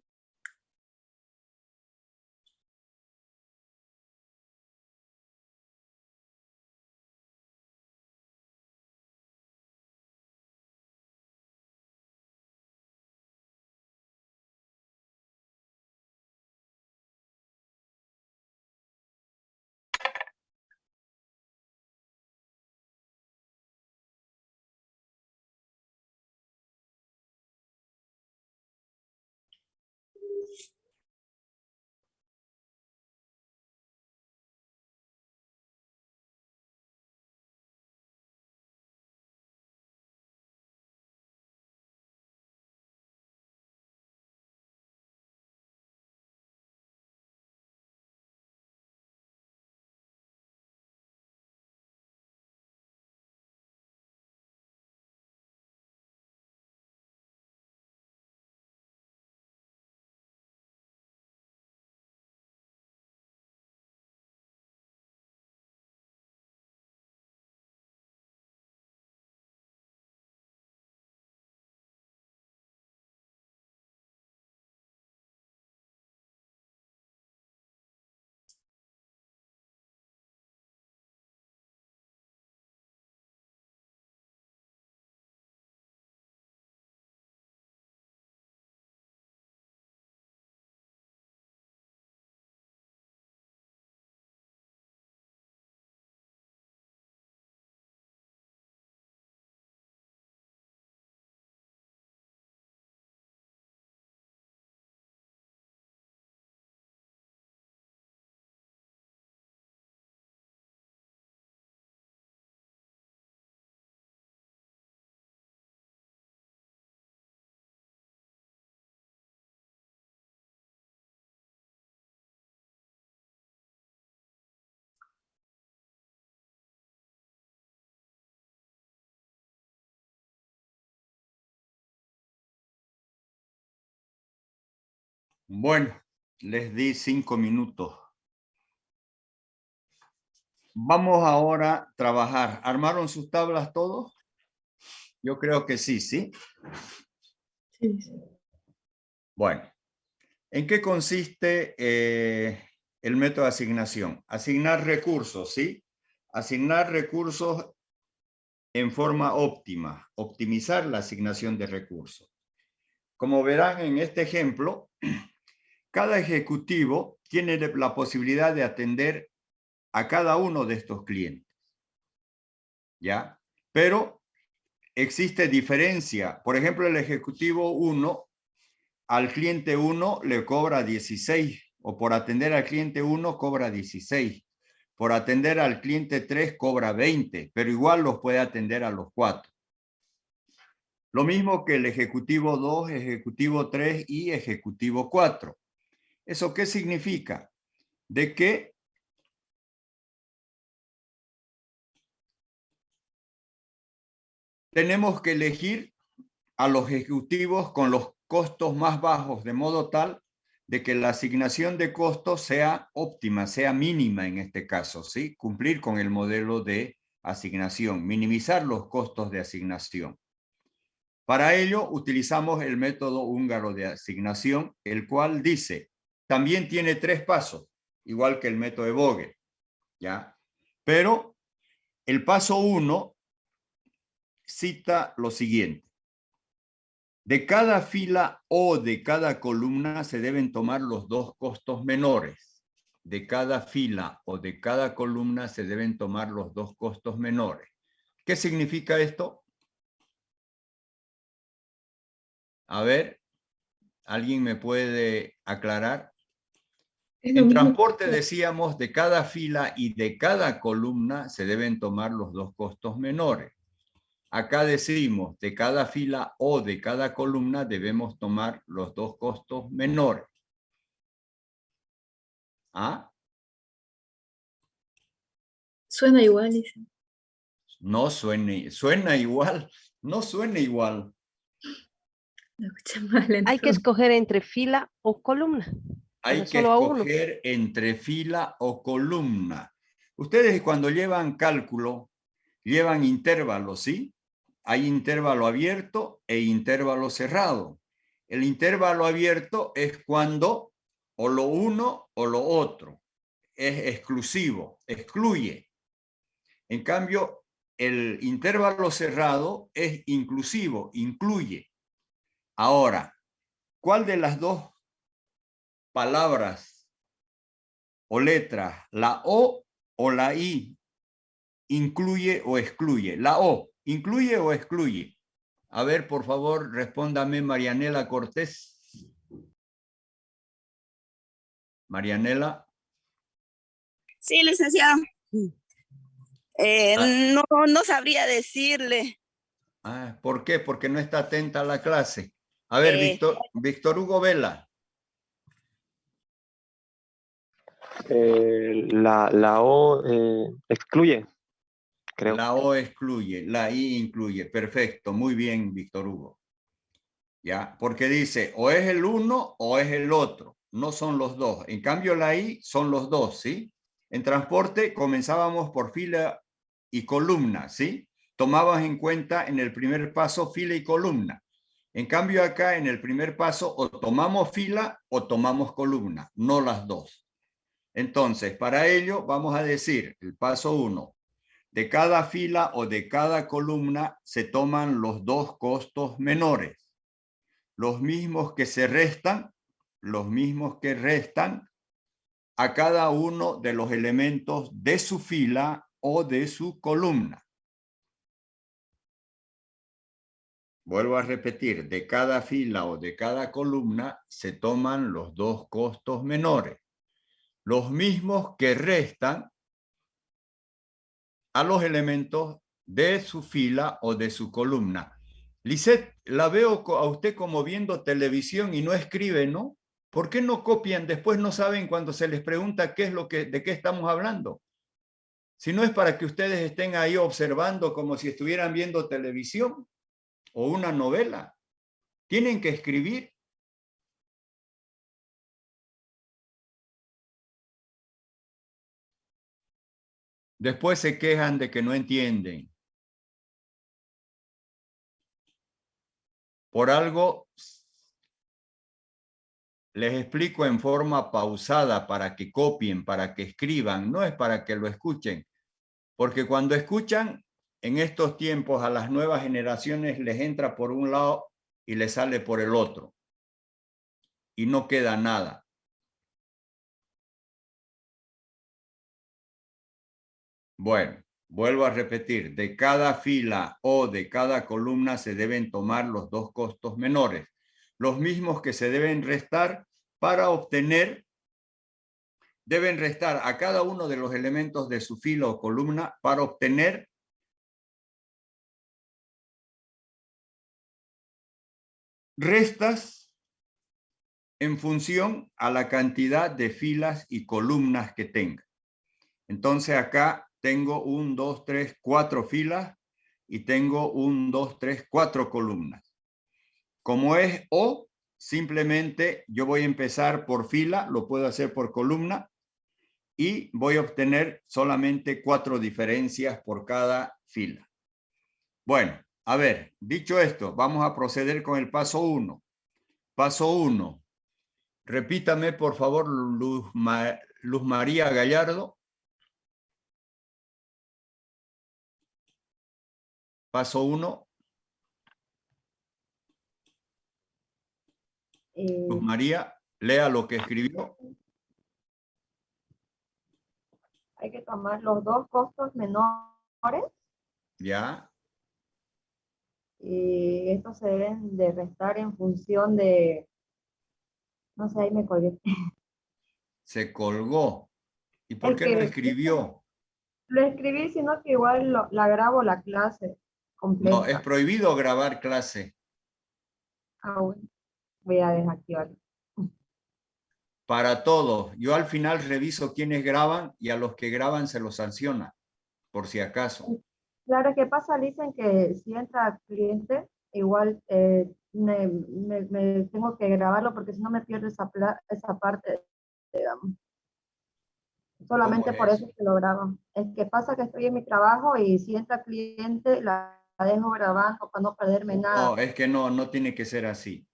Bueno, les di 5 minutos. Vamos ahora a trabajar. ¿Armaron sus tablas todos? Yo creo que sí, ¿sí? Sí. Bueno, ¿en qué consiste el método de asignación? Asignar recursos, ¿sí? Asignar recursos en forma óptima, optimizar la asignación de recursos. Como verán en este ejemplo, cada ejecutivo tiene la posibilidad de atender a cada uno de estos clientes, ¿ya? Pero existe diferencia. Por ejemplo, el ejecutivo 1, al cliente 1 le cobra 16, o por atender al cliente 1 cobra 16. Por atender al cliente 3 cobra 20, pero igual los puede atender a los 4. Lo mismo que el ejecutivo 2, ejecutivo 3 y ejecutivo 4. ¿Eso qué significa? De que tenemos que elegir a los ejecutivos con los costos más bajos, de modo tal de que la asignación de costos sea óptima, sea mínima en este caso, ¿sí? Cumplir con el modelo de asignación, minimizar los costos de asignación. Para ello utilizamos el método húngaro de asignación, el cual dice, también tiene 3 pasos, igual que el método de Vogel, ¿ya? Pero el paso 1 cita lo siguiente. De cada fila o de cada columna se deben tomar los 2 costos menores. De cada fila o de cada columna se deben tomar los 2 costos menores. ¿Qué significa esto? A ver, ¿alguien me puede aclarar? En transporte decíamos de cada fila y de cada columna se deben tomar los 2 costos menores. Acá decimos de cada fila o de cada columna debemos tomar los 2 costos menores. ¿Ah? Suena igual, dice. No suena igual, no suena igual. Lo escuché mal, Hay que entonces. escoger entre fila o columna. Hay Pero que solo a uno. escoger entre fila o columna. Ustedes cuando llevan cálculo, llevan intervalos, ¿sí? Hay intervalo abierto e intervalo cerrado. El intervalo abierto es cuando o lo uno o lo otro. Es exclusivo, excluye. En cambio, el intervalo cerrado es inclusivo, incluye. Ahora, ¿cuál de las dos palabras o letras, la O o la I, incluye o excluye? La O, ¿incluye o excluye? A ver, por favor, respóndame, Marianela Cortés. Marianela. Sí, licenciado. No sabría decirle. ¿Por qué? Porque no está atenta a la clase. A ver, Víctor Hugo Vela. La O excluye, creo. La O excluye, la I incluye. Perfecto, muy bien, Víctor Hugo. ¿Ya? Porque dice, o es el uno o es el otro. No son los dos. En cambio, la I son los dos, ¿sí? En transporte comenzábamos por fila y columna, ¿sí? Tomabas en cuenta en el primer paso fila y columna. En cambio, acá en el primer paso o tomamos fila o tomamos columna, no las dos. Entonces, para ello vamos a decir el paso 1. De cada fila o de cada columna se toman los dos costos menores. Los mismos que se restan, a cada uno de los elementos de su fila o de su columna. Vuelvo a repetir, de cada fila o de cada columna se toman los dos costos menores. Los mismos que restan a los elementos de su fila o de su columna. Lisette, la veo a usted como viendo televisión y no escribe, ¿no? ¿Por qué no copian? Después no saben cuando se les pregunta de qué estamos hablando. Si no es para que ustedes estén ahí observando como si estuvieran viendo televisión o una novela. Tienen que escribir. Después se quejan de que no entienden. Por algo les explico en forma pausada para que copien, para que escriban, no es para que lo escuchen. Porque cuando escuchan, en estos tiempos a las nuevas generaciones les entra por un lado y les sale por el otro. Y no queda nada. Bueno, vuelvo a repetir, de cada fila o de cada columna se deben tomar los dos costos menores, los mismos que se deben restar para obtener, deben restar a cada uno de los elementos de su fila o columna para obtener restas en función a la cantidad de filas y columnas que tenga. Entonces acá tengo 1, 2, 3, 4 filas y tengo 1, 2, 3, 4 columnas. Como es O, simplemente yo voy a empezar por fila, lo puedo hacer por columna y voy a obtener solamente 4 diferencias por cada fila. Bueno, a ver, dicho esto, vamos a proceder con el paso 1. Paso 1. Repítame, por favor, Luz María Gallardo. Paso 1. Luz María, lea lo que escribió. Hay que tomar los dos costos menores. Ya. Y estos se deben de restar en función de... No sé, ahí me colgué. Se colgó. ¿Y por qué no escribió? Lo escribí, sino que igual la grabo la clase completa. No, es prohibido grabar clase. Ah, bueno. Voy a desactivarlo. Para todos. Yo al final reviso quiénes graban y a los que graban se los sanciona, por si acaso. Claro, ¿qué pasa? Dicen que si entra cliente, igual me tengo que grabarlo porque si no me pierdo esa parte, digamos. Solamente por eso que lo grabo. Es que pasa que estoy en mi trabajo y si entra cliente, la dejo grabando para no perderme nada. No, es que no tiene que ser así.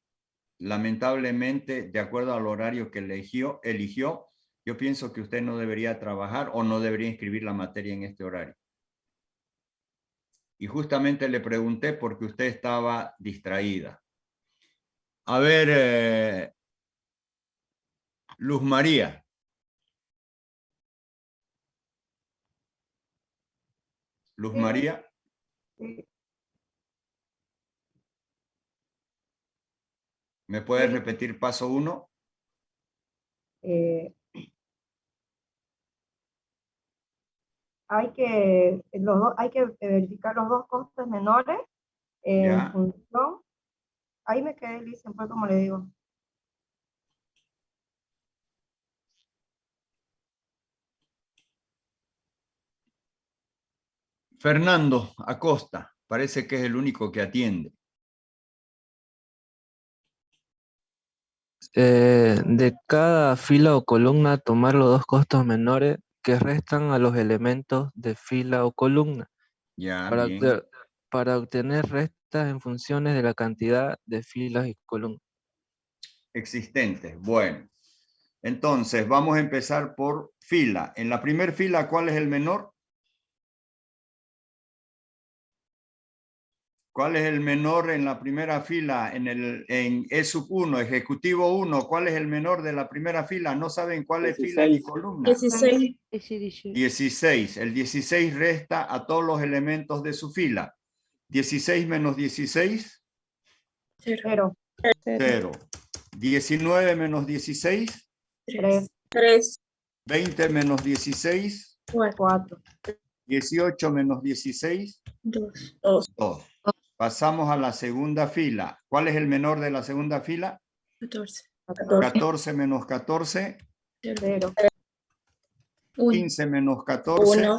lamentablemente, de acuerdo al horario que eligió, yo pienso que usted no debería trabajar o no debería inscribir la materia en este horario. Y justamente le pregunté porque usted estaba distraída. A ver, Luz María. Luz María. Sí. ¿Me puede repetir paso 1? Hay que verificar los dos costes menores en Ya. función. Ahí me quedé, Lisa, fue como le digo. Fernando Acosta, parece que es el único que atiende. De cada fila o columna, tomar los dos costos menores que restan a los elementos de fila o columna Ya, para, bien. para obtener restas en funciones de la cantidad de filas y columnas. Existentes. Bueno. Entonces, vamos a empezar por fila. En la primera fila, ¿cuál es el menor? ¿Cuál es el menor en la primera fila? En E1, ejecutivo 1, ¿cuál es el menor de la primera fila? ¿No saben cuál es fila ni columna? 16. 16. El 16 resta a todos los elementos de su fila. 16 menos 16. 0. 0. 19 menos 16. 3. 20 menos 16. 4. 18 menos 16. 2. 2. Pasamos a la segunda fila. ¿Cuál es el menor de la segunda fila? 14. 14 menos 14. 0. 15 menos 14.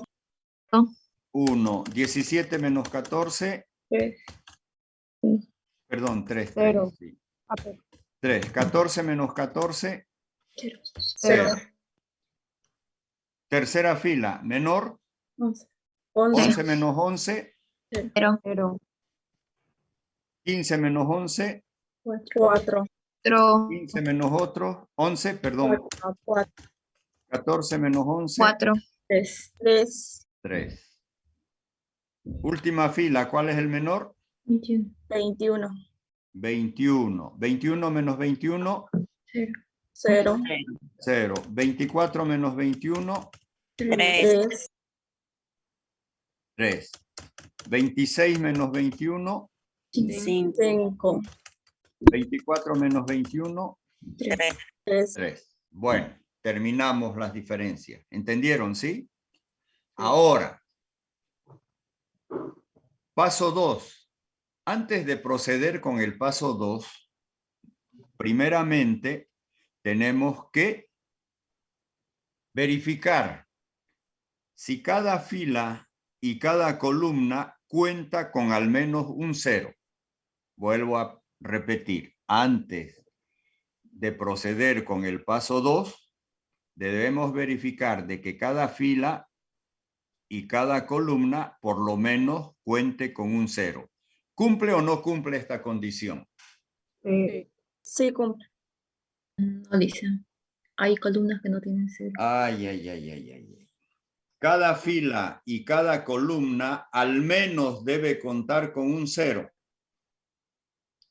1. 1. 17 menos 14. 3. Perdón, 3. 0. 3. 14 menos 14. 0. 0. Tercera fila. Menor. 11. 11 menos 11. 0. 15 menos 11. 4. 15 menos otro. 11, perdón. 14 menos 11. 4. 3. 3. Última fila. ¿Cuál es el menor? 21. 21. 21 menos 21. 0. 0. 24 menos 21. 3. 3. 26 menos 21. 5. 24 menos 21. 3. 3. Bueno, terminamos las diferencias. ¿Entendieron, sí? Ahora, paso 2. Antes de proceder con el paso 2, primeramente tenemos que verificar si cada fila y cada columna cuenta con al menos un 0. Vuelvo a repetir, antes de proceder con el paso 2, debemos verificar de que cada fila y cada columna por lo menos cuente con un 0. ¿Cumple o no cumple esta condición? Sí, cumple. No dice. Hay columnas que no tienen 0. Ay. Cada fila y cada columna al menos debe contar con un 0.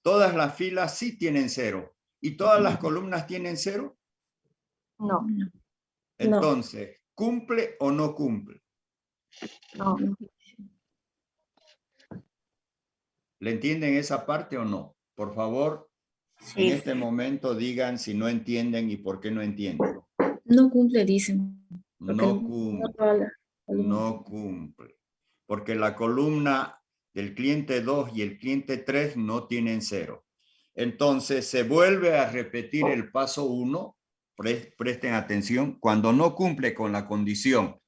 Todas las filas sí tienen 0. ¿Y todas las columnas tienen 0? No. Entonces, ¿cumple o no cumple? No. ¿Le entienden esa parte o no? Por favor, en este momento digan si no entienden y por qué no entienden. No cumple, dicen. No cumple. No cumple. Porque la columna del cliente 2 y el cliente 3 no tienen 0. Entonces se vuelve a repetir el paso 1. Presten atención. Cuando no cumple con la condición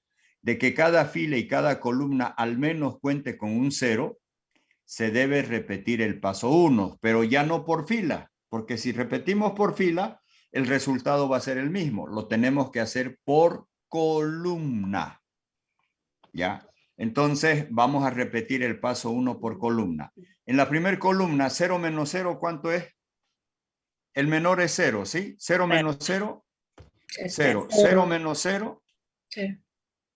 de que cada fila y cada columna al menos cuente con un 0, se debe repetir el paso 1, pero ya no por fila, porque si repetimos por fila, el resultado va a ser el mismo. Lo tenemos que hacer por columna. ¿Ya? Entonces, vamos a repetir el paso 1 por columna. En la primera columna, 0 menos 0, ¿cuánto es? El menor es 0, ¿sí? 0 menos 0, 0. 0 menos 0, 0.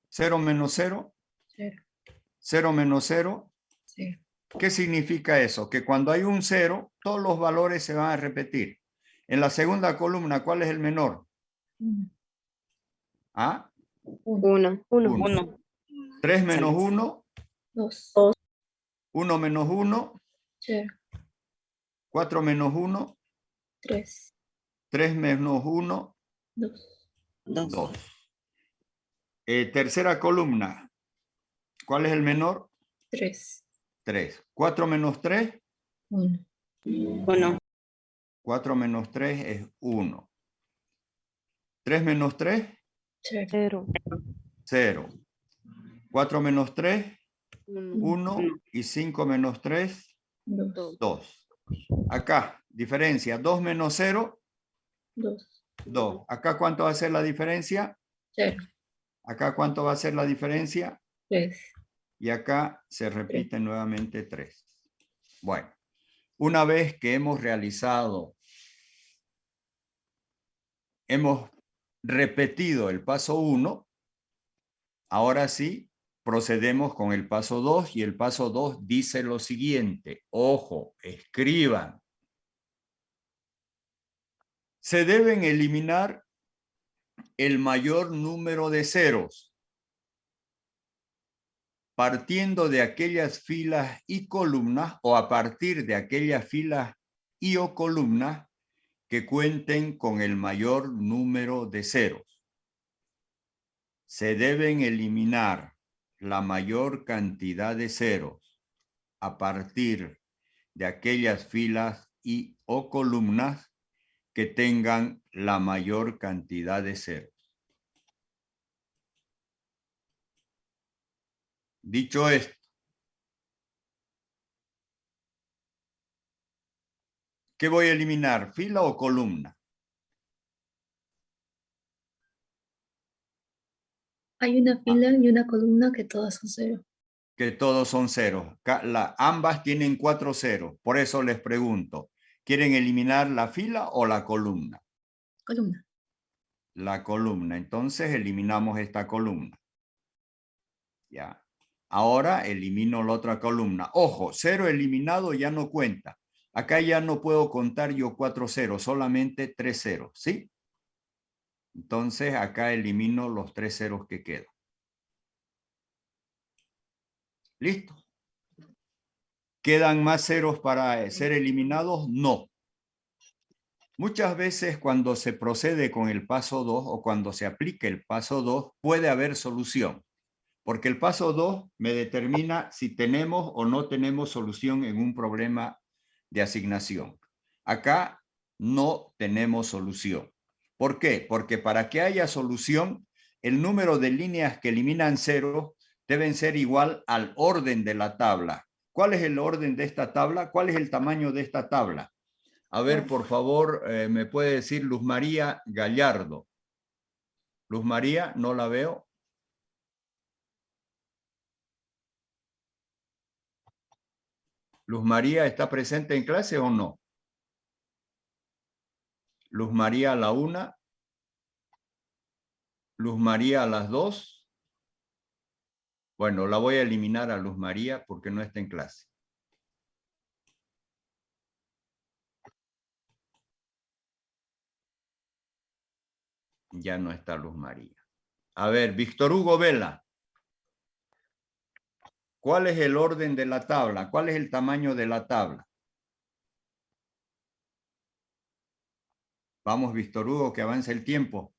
0 menos 0, 0. 0 menos 0. 0. ¿Qué significa eso? Que cuando hay un 0, todos los valores se van a repetir. En la segunda columna, ¿cuál es el menor? 1. ¿Ah? 1. 1. 3 menos 1. 2. 1 menos 1. 0. 4 menos 1. 3. 3 menos 1. 2. 2. Tercera columna. ¿Cuál es el menor? 3. 3. 4 menos 3. 1. 1. 4 menos 3 es 1. 3 menos 3. 0. 0. 4 menos 3. 1. 1. Y 5 menos 3. 2. 2. Acá, diferencia. 2 menos 0. 2. 2. Acá, ¿cuánto va a ser la diferencia? 0. Acá, ¿cuánto va a ser la diferencia? 3. Y acá se repite nuevamente 3. Bueno, una vez que hemos realizado, hemos repetido el paso 1, ahora sí procedemos con el paso 2 y el paso 2 dice lo siguiente. Ojo, escriban. Se deben eliminar el mayor número de ceros, partiendo de aquellas filas y columnas o a partir de aquellas filas y o columnas que cuenten con el mayor número de ceros. Se deben eliminar la mayor cantidad de ceros a partir de aquellas filas y o columnas que tengan la mayor cantidad de ceros. Dicho esto, ¿qué voy a eliminar? ¿Fila o columna? Hay una fila y una columna que todas son 0. Que todos son ceros. Ambas tienen 4 ceros. Por eso les pregunto, ¿quieren eliminar la fila o la columna? Columna. La columna. Entonces eliminamos esta columna. Ya. Ahora elimino la otra columna. Ojo, 0 eliminado ya no cuenta. Acá ya no puedo contar yo 4 ceros, solamente 3 ceros, ¿sí? Entonces acá elimino los 3 ceros que quedan. ¿Listo? ¿Quedan más ceros para ser eliminados? No. Muchas veces cuando se procede con el paso 2 o cuando se aplica el paso 2 puede haber solución. Porque el paso 2 me determina si tenemos o no tenemos solución en un problema de asignación. Acá no tenemos solución. ¿Por qué? Porque para que haya solución, el número de líneas que eliminan ceros deben ser igual al orden de la tabla. ¿Cuál es el orden de esta tabla? ¿Cuál es el tamaño de esta tabla? A ver, por favor, me puede decir Luz María Gallardo. Luz María, no la veo. ¿Luz María está presente en clase o no? Luz María a la 1. Luz María a las 2. Bueno, la voy a eliminar a Luz María porque no está en clase. Ya no está Luz María. A ver, Víctor Hugo Vela. ¿Cuál es el orden de la tabla? ¿Cuál es el tamaño de la tabla? Vamos, Víctor Hugo, que avance el tiempo.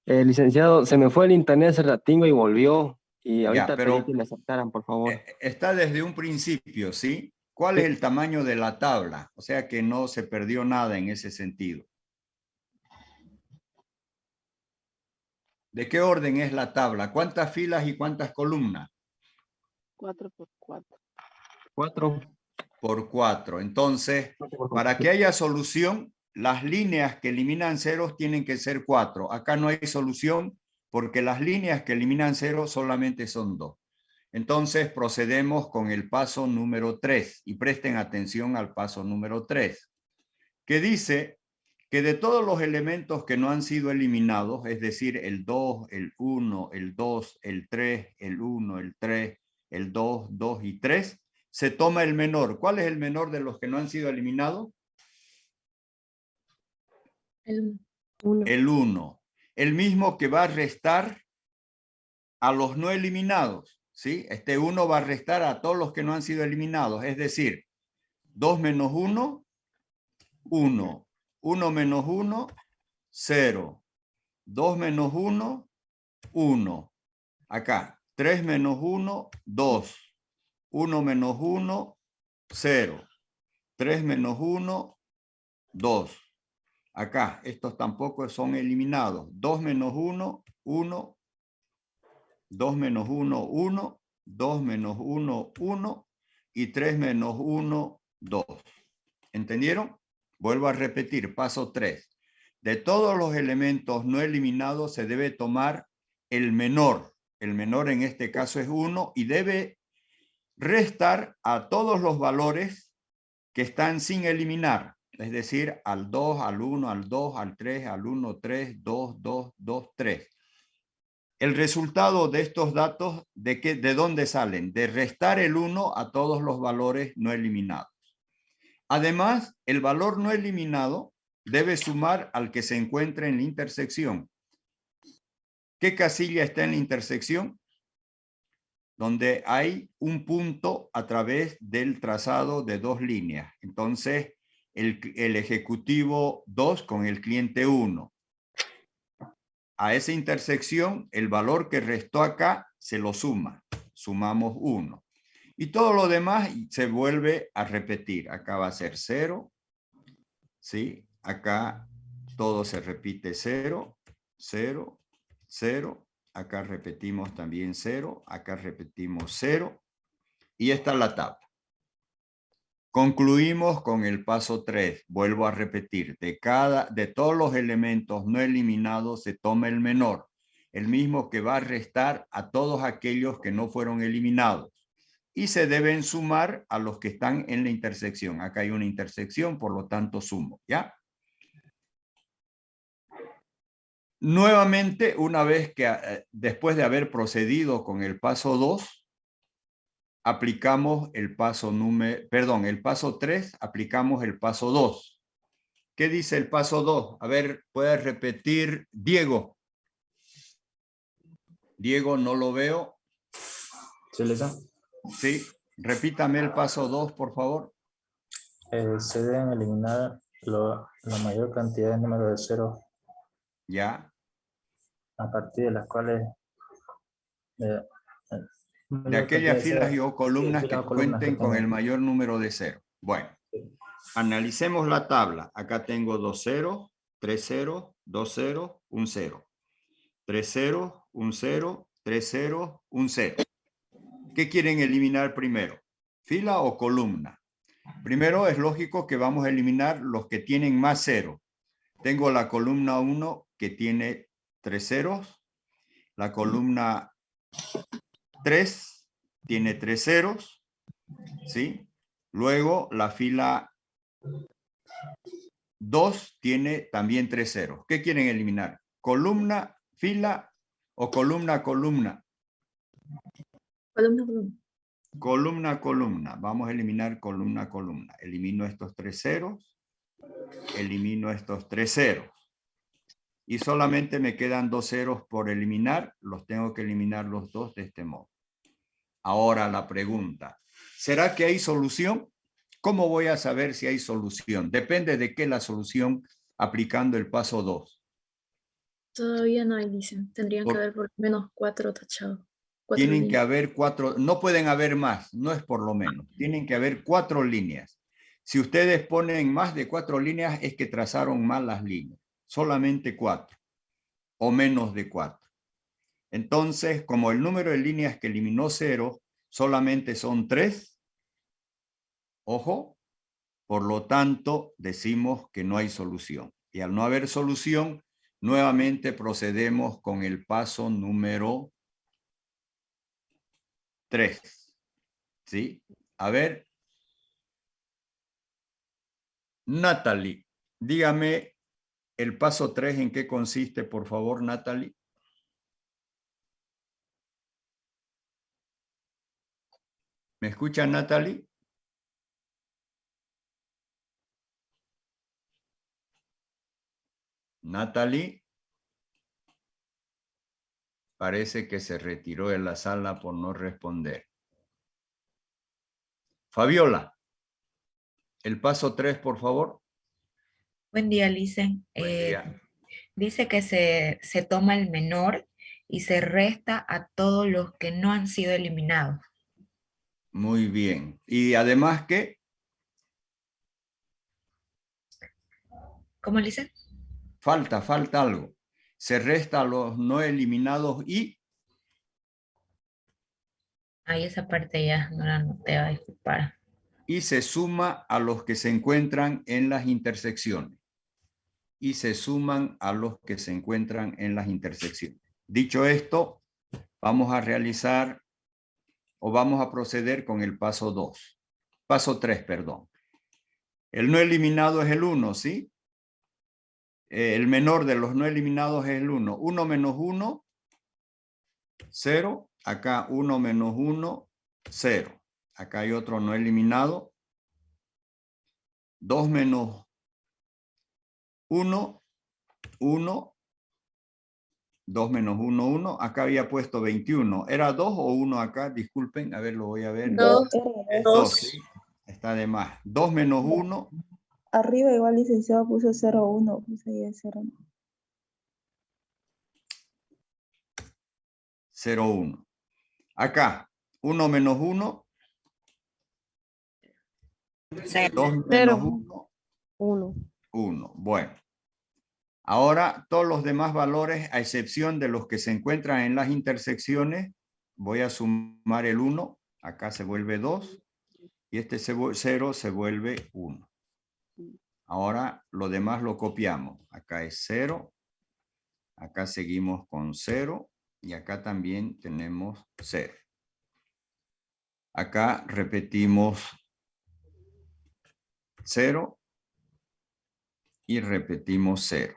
Licenciado, se me fue el internet hace ratingo y volvió. Y ahorita Ya, pero pedí que me aceptaran, por favor. Está desde un principio, ¿sí? ¿Cuál es el tamaño de la tabla? O sea que no se perdió nada en ese sentido. ¿De qué orden es la tabla? ¿Cuántas filas y cuántas columnas? 4 por 4. 4. Por 4. Entonces, para que haya solución, las líneas que eliminan ceros tienen que ser 4. Acá no hay solución porque las líneas que eliminan ceros solamente son 2. Entonces procedemos con el paso número 3 y presten atención al paso número 3, que dice que de todos los elementos que no han sido eliminados, es decir, el 2, el 1, el 2, el 3, el 1, el 3, el 2, 2 y 3, se toma el menor. ¿Cuál es el menor de los que no han sido eliminados? El 1. El 1. El mismo que va a restar a los no eliminados, ¿sí? Este 1 va a restar a todos los que no han sido eliminados, es decir, 2 menos 1, 1. 1 menos 1, 0. 2 menos 1, 1. Acá, 3 menos 1, 2. 1 menos 1, 0. 3 menos 1, 2. Acá, estos tampoco son eliminados. 2 menos 1, 1. 2 menos 1, 1. 2 menos 1, 1. Y 3 menos 1, 2. ¿Entendieron? Vuelvo a repetir, paso 3. De todos los elementos no eliminados se debe tomar el menor. El menor en este caso es 1 y debe restar a todos los valores que están sin eliminar. Es decir, al 2, al 1, al 2, al 3, al 1, 3, 2, 2, 2, 3. El resultado de estos datos, ¿de dónde salen? De restar el 1 a todos los valores no eliminados. Además, el valor no eliminado debe sumar al que se encuentra en la intersección. ¿Qué casilla está en la intersección? Donde hay un punto a través del trazado de dos líneas. Entonces, el ejecutivo 2 con el cliente 1. A esa intersección, el valor que restó acá se lo suma. Sumamos 1. Y todo lo demás se vuelve a repetir. Acá va a ser 0. ¿Sí? Acá todo se repite 0, 0, 0. Acá repetimos también 0. Acá repetimos 0. Y esta es la tabla. Concluimos con el paso 3. Vuelvo a repetir. De todos los elementos no eliminados se toma el menor. El mismo que va a restar a todos aquellos que no fueron eliminados. Y se deben sumar a los que están en la intersección. Acá hay una intersección, por lo tanto sumo, ¿ya? Nuevamente, una vez que después de haber procedido con el paso 2, aplicamos el paso el paso 3, aplicamos el paso 2. ¿Qué dice el paso 2? A ver, ¿puede repetir Diego? Diego, no lo veo. ¿Sí, Lisa? Sí, repítame el paso 2, por favor. Se deben eliminar la mayor cantidad de números de ceros. Ya. A partir de las cuales... de aquellas filas o columnas que cuenten con el mayor número de ceros. Bueno, analicemos la tabla. Acá tengo 2 ceros, 3 ceros, 2 ceros, 1 cero. 3 ceros, 1 cero, 3 ceros, 1 cero. ¿Qué quieren eliminar primero? ¿Fila o columna? Primero es lógico que vamos a eliminar los que tienen más ceros. Tengo la columna 1 que tiene 3 ceros. La columna 3 tiene 3 ceros. ¿Sí? Luego la fila 2 tiene también 3 ceros. ¿Qué quieren eliminar? ¿Columna, fila o columna, columna? Columna, columna. Columna, columna. Vamos a eliminar columna, columna. Elimino estos 3 ceros. Elimino estos 3 ceros. Y solamente me quedan 2 ceros por eliminar. Los tengo que eliminar los dos de este modo. Ahora la pregunta. ¿Será que hay solución? ¿Cómo voy a saber si hay solución? Depende de qué la solución aplicando el paso 2. Todavía no hay, dicen. Tendrían que haber por lo menos 4 tachados. Tienen que haber 4, no pueden haber más, no es por lo menos. Tienen que haber 4 líneas. Si ustedes ponen más de 4 líneas es que trazaron mal las líneas. Solamente 4 o menos de 4. Entonces, como el número de líneas que eliminó 0 solamente son 3, ojo, por lo tanto decimos que no hay solución. Y al no haber solución, nuevamente procedemos con el paso número 3. 3. ¿Sí? A ver. Natalie, dígame el paso 3 en qué consiste, por favor, Natalie. ¿Me escucha, Natalie? Natalie. Parece que se retiró de la sala por no responder. Fabiola, el paso 3, por favor. Buen día, Licen. Buen día. Dice que se toma el menor y se resta a todos los que no han sido eliminados. Muy bien. Y además, ¿qué? ¿Cómo, Licen? Falta algo. Se resta a los no eliminados y... Ahí esa parte ya no la noté, a disculpar. Y se suma a los que se encuentran en las intersecciones. Y se suman a los que se encuentran en las intersecciones. Dicho esto, vamos a realizar o vamos a proceder con el paso 2. Paso 3, perdón. El no eliminado es el 1, ¿sí? El menor de los no eliminados es el 1. 1 menos 1, 0. Acá 1 menos 1, 0. Acá hay otro no eliminado. 2 menos 1, 1. 2 menos 1, 1. Acá había puesto 21. ¿Era 2 o 1 acá? Disculpen, a ver, lo voy a ver. 2. Es 2, ¿sí? Está de más. 2 menos 1. Arriba igual licenciado puso 0, 1. Puse ahí el 0. 0, 1. Acá, 1 menos 1. 2 menos 1. 1. 1. Bueno. Ahora, todos los demás valores, a excepción de los que se encuentran en las intersecciones, voy a sumar el 1. Acá se vuelve 2. Y este 0 se vuelve 1. Ahora, lo demás lo copiamos. Acá es 0. Acá seguimos con 0. Y acá también tenemos 0. Acá repetimos 0. Y repetimos 0.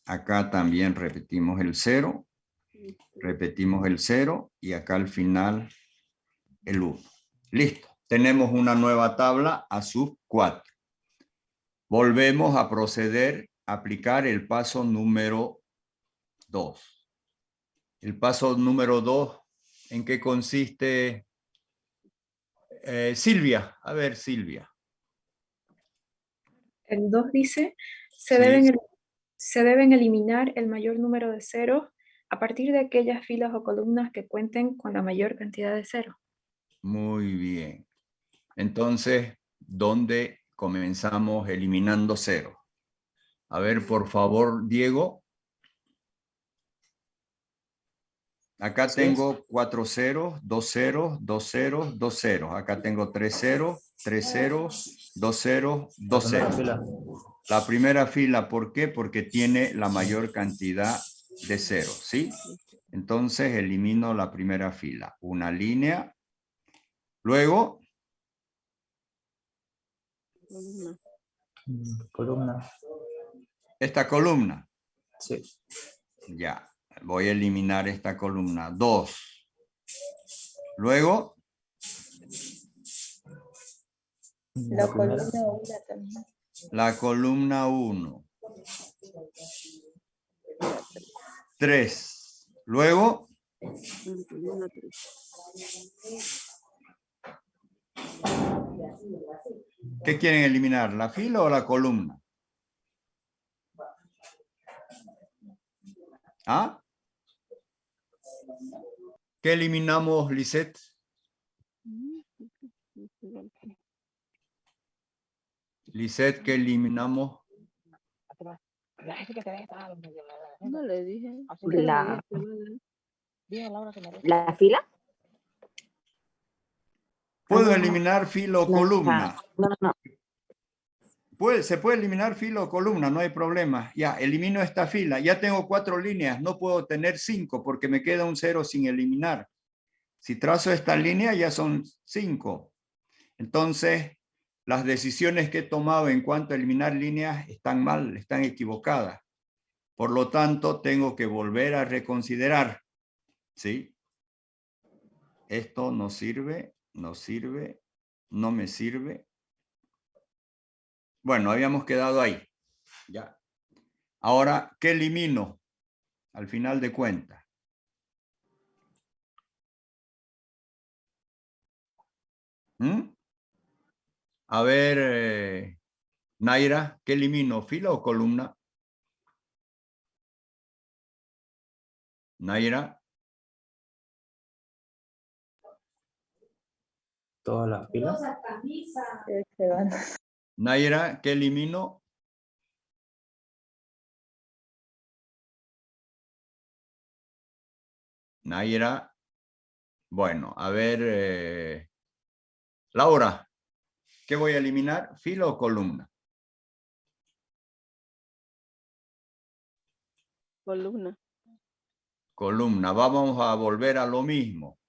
Acá también repetimos el 0. Repetimos el 0. Y acá al final el 1. Listo. Tenemos una nueva tabla a sub 4. Volvemos a proceder a aplicar el paso número 2. El paso número 2, ¿en qué consiste? Silvia, a ver, Silvia. El 2 dice, se Sí. deben eliminar el mayor número de ceros a partir de aquellas filas o columnas que cuenten con la mayor cantidad de ceros. Muy bien. Entonces, ¿dónde comenzamos eliminando 0? A ver, por favor, Diego. Acá tengo 4 ceros, 2 ceros, 2 ceros, 2 ceros. Acá tengo 3 ceros, 3 ceros, 2 ceros, 2 ceros. La primera fila, ¿por qué? Porque tiene la mayor cantidad de ceros, ¿sí? Entonces elimino la primera fila. Una línea. Luego. Columna. Esta columna. Sí. Ya. Voy a eliminar esta columna. 2. Luego. La columna 1 también. La columna 1. 3. Luego. ¿Qué quieren eliminar? ¿La fila o la columna? ¿Ah? ¿Qué eliminamos, Lisette? Lisette, ¿qué eliminamos? No le dije. ¿La fila? ¿Puedo eliminar fila o columna? No. Se puede eliminar fila o columna, no hay problema. Ya, elimino esta fila. Ya tengo 4 líneas, no puedo tener 5 porque me queda un 0 sin eliminar. Si trazo esta línea ya son 5. Entonces, las decisiones que he tomado en cuanto a eliminar líneas están mal, están equivocadas. Por lo tanto, tengo que volver a reconsiderar. ¿Sí? Esto no sirve, no sirve, no me sirve. Bueno, habíamos quedado ahí. Ya. Ahora, ¿qué elimino al final de cuentas? A ver, Naira, ¿qué elimino? ¿Fila o columna? Naira. Todas las filas. Naira, ¿qué elimino? Naira. Bueno, a ver, Laura, ¿qué voy a eliminar? ¿Fila o columna? Columna. Columna. Vamos a volver a lo mismo.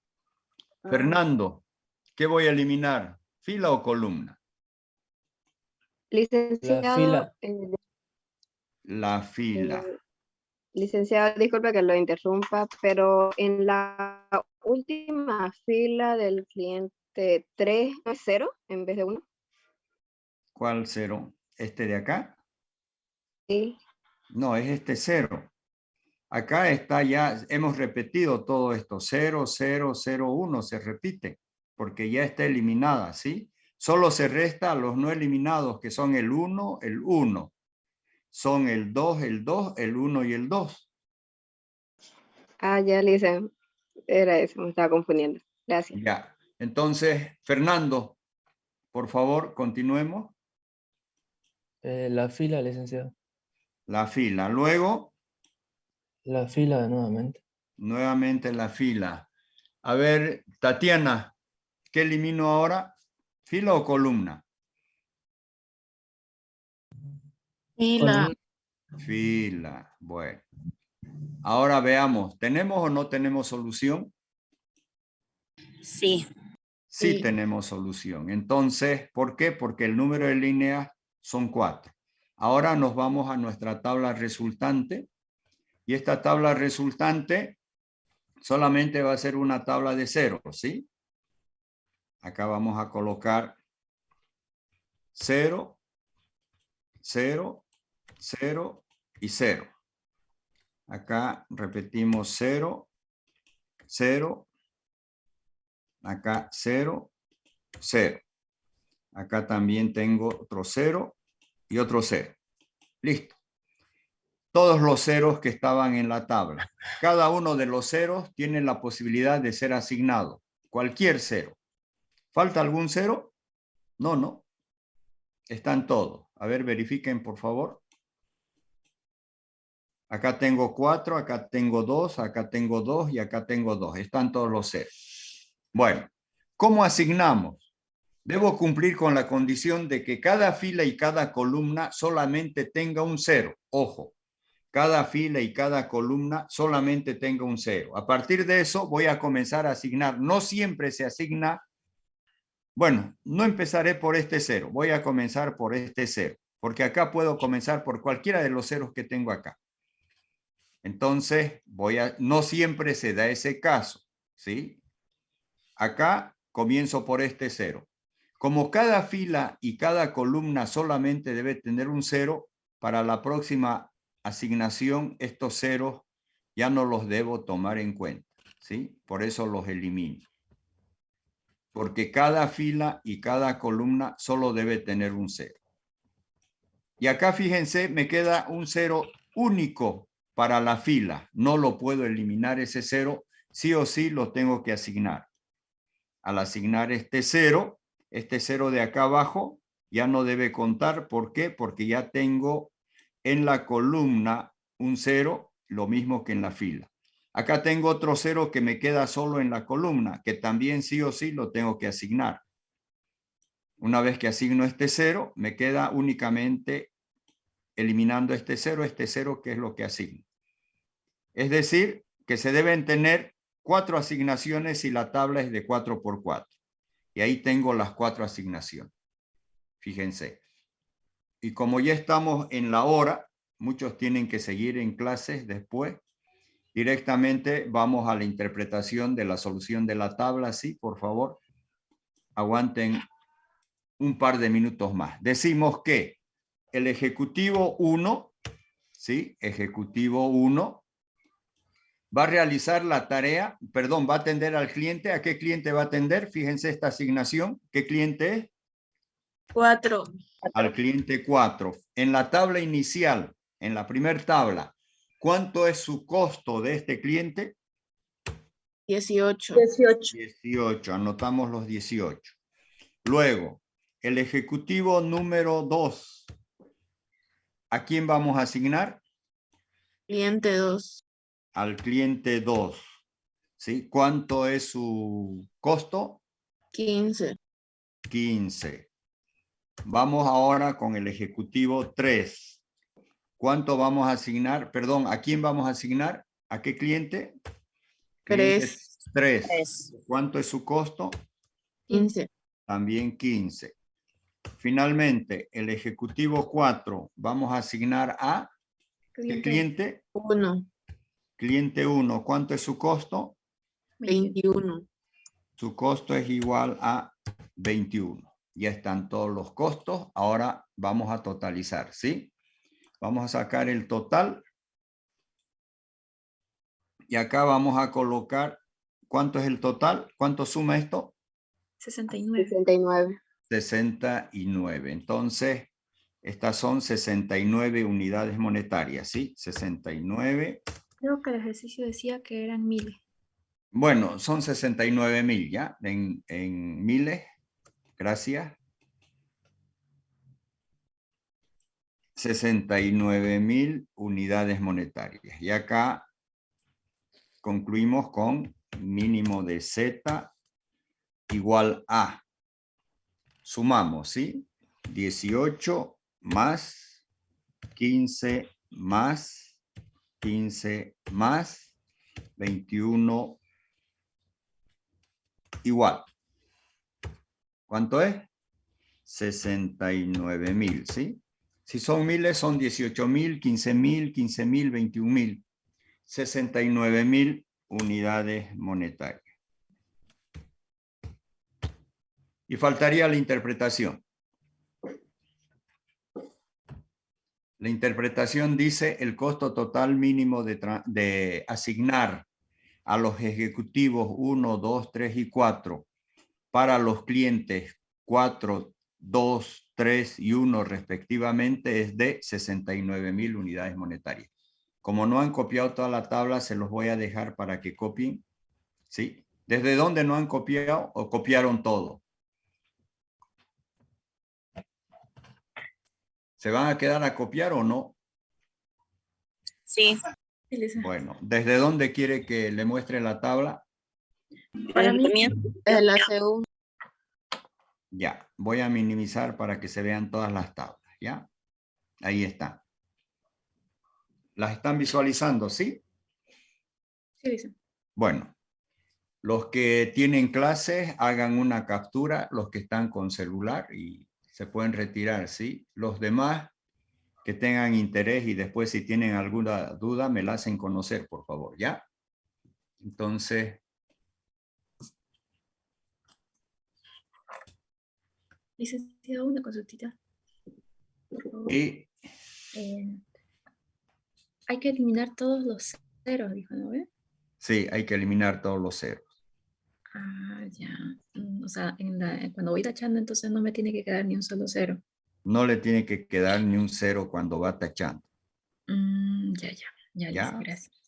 Fernando, ¿qué voy a eliminar? ¿Fila o columna? Licenciado, La fila. La fila. Licenciado, disculpe que lo interrumpa, pero en la última fila del cliente 3, ¿no es 0 en vez de 1? ¿Cuál 0? ¿Este de acá? Sí. No, es este 0. Acá está ya, hemos repetido todo esto. 0, 0, 0, 1 se repite, porque ya está eliminada, ¿sí? Solo se resta a los no eliminados, que son el 1, el 1. Son el 2, el 2, el 1 y el 2. Ah, ya, Lisa. Era eso, me estaba confundiendo. Gracias. Ya. Entonces, Fernando, por favor, continuemos. La fila, licenciado. La fila. Luego. La fila nuevamente. Nuevamente la fila. A ver, Tatiana, ¿qué elimino ahora? ¿Fila o columna? Fila. Fila. Bueno. Ahora veamos, ¿tenemos o no tenemos solución? Sí. Sí tenemos solución. Entonces, ¿por qué? Porque el número de líneas son 4. Ahora nos vamos a nuestra tabla resultante. Y esta tabla resultante solamente va a ser una tabla de 0, ¿sí? Acá vamos a colocar 0, 0, 0 y 0. Acá repetimos 0, 0. Acá 0, 0. Acá también tengo otro 0 y otro 0. Listo. Todos los ceros que estaban en la tabla. Cada uno de los ceros tiene la posibilidad de ser asignado. Cualquier cero. ¿Falta algún cero? No, no. Están todos. A ver, verifiquen, por favor. Acá tengo 4, acá tengo 2, acá tengo 2 y acá tengo 2. Están todos los ceros. Bueno, ¿cómo asignamos? Debo cumplir con la condición de que cada fila y cada columna solamente tenga un 0. Ojo, cada fila y cada columna solamente tenga un 0. A partir de eso voy a comenzar a asignar. No siempre se asigna. Bueno, no empezaré por este 0. Voy a comenzar por este 0. Porque acá puedo comenzar por cualquiera de los ceros que tengo acá. Entonces, no siempre se da ese caso, ¿sí? Acá comienzo por este 0. Como cada fila y cada columna solamente debe tener un 0, para la próxima asignación estos ceros ya no los debo tomar en cuenta, ¿sí? Por eso los elimino. Porque cada fila y cada columna solo debe tener un 0. Y acá fíjense, me queda un 0 único para la fila. No lo puedo eliminar ese 0, sí o sí lo tengo que asignar. Al asignar este 0 de acá abajo ya no debe contar. ¿Por qué? Porque ya tengo en la columna un 0, lo mismo que en la fila. Acá tengo otro 0 que me queda solo en la columna, que también sí o sí lo tengo que asignar. Una vez que asigno este 0, me queda únicamente eliminando este 0 que es lo que asigno. Es decir, que se deben tener 4 asignaciones y la tabla es de 4 por 4. Y ahí tengo las 4 asignaciones. Fíjense. Y como ya estamos en la hora, muchos tienen que seguir en clases después. Directamente vamos a la interpretación de la solución de la tabla. Sí, por favor. Aguanten un par de minutos más. Decimos que el ejecutivo 1, ¿sí? Ejecutivo 1 va a realizar la tarea, perdón, va a atender al cliente. ¿A qué cliente va a atender? Fíjense esta asignación. ¿Qué cliente es? 4. Al cliente 4. En la tabla inicial, en la primera tabla, ¿cuánto es su costo de este cliente? 18. 18. Anotamos los 18. Luego, el ejecutivo número 2. ¿A quién vamos a asignar? Cliente 2. Al cliente 2. ¿Sí? ¿Cuánto es su costo? 15. 15. Vamos ahora con el ejecutivo 3. ¿Cuánto vamos a asignar? Perdón, ¿a quién vamos a asignar? ¿A qué cliente? 3. ¿Cuánto es su costo? 15. También 15. Finalmente, el ejecutivo 4 vamos a asignar a ¿qué cliente? 1. Cliente 1. ¿Cuánto es su costo? 21. Su costo es igual a 21. Ya están todos los costos. Ahora vamos a totalizar, ¿sí? Vamos a sacar el total. Y acá vamos a colocar, ¿cuánto es el total? ¿Cuánto suma esto? 69. 69. 69. Entonces, estas son 69 unidades monetarias, ¿sí? 69. Creo que el ejercicio decía que eran 1000. Bueno, son 69.000, ¿ya? En miles. Gracias. 69.000 unidades monetarias. Y acá concluimos con mínimo de Z igual a. Sumamos, ¿sí? 18 más 15 más 15 más 21 igual. ¿Cuánto es? 69.000, ¿sí? Si son miles, son 18.000, 15.000, 15.000, 21.000. 69.000 unidades monetarias. Y faltaría la interpretación. La interpretación dice el costo total mínimo de asignar a los ejecutivos 1, 2, 3 y 4 para los clientes 4, 2, 3 y 1 respectivamente es de 69.000 unidades monetarias. Como no han copiado toda la tabla, se los voy a dejar para que copien. ¿Sí? ¿Desde dónde no han copiado o copiaron todo? ¿Se van a quedar a copiar o no? Sí. Bueno, ¿desde dónde quiere que le muestre la tabla? Para mí, La segunda. Ya, voy a minimizar para que se vean todas las tablas, ¿ya? Ahí está. ¿Las están visualizando, sí? Sí, dice. Bueno, los que tienen clases hagan una captura, los que están con celular y se pueden retirar, ¿sí? Los demás que tengan interés y después si tienen alguna duda me la hacen conocer, por favor, ¿ya? Entonces... Licenciado, una consultita. Por favor. Y hay que eliminar todos los ceros, dijo, ¿no ve? sí, hay que eliminar todos los ceros. Ah, ya. O sea, cuando voy tachando, entonces no me tiene que quedar ni un solo cero. No le tiene que quedar ni un cero cuando va tachando. Ya, ¿Ya? gracias.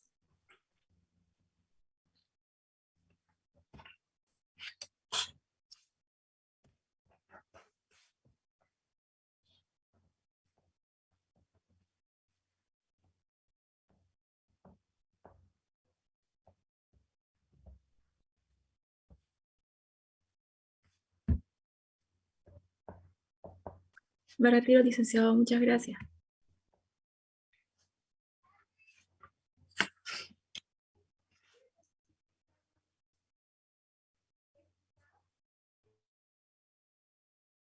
Me retiro, licenciado. Muchas gracias.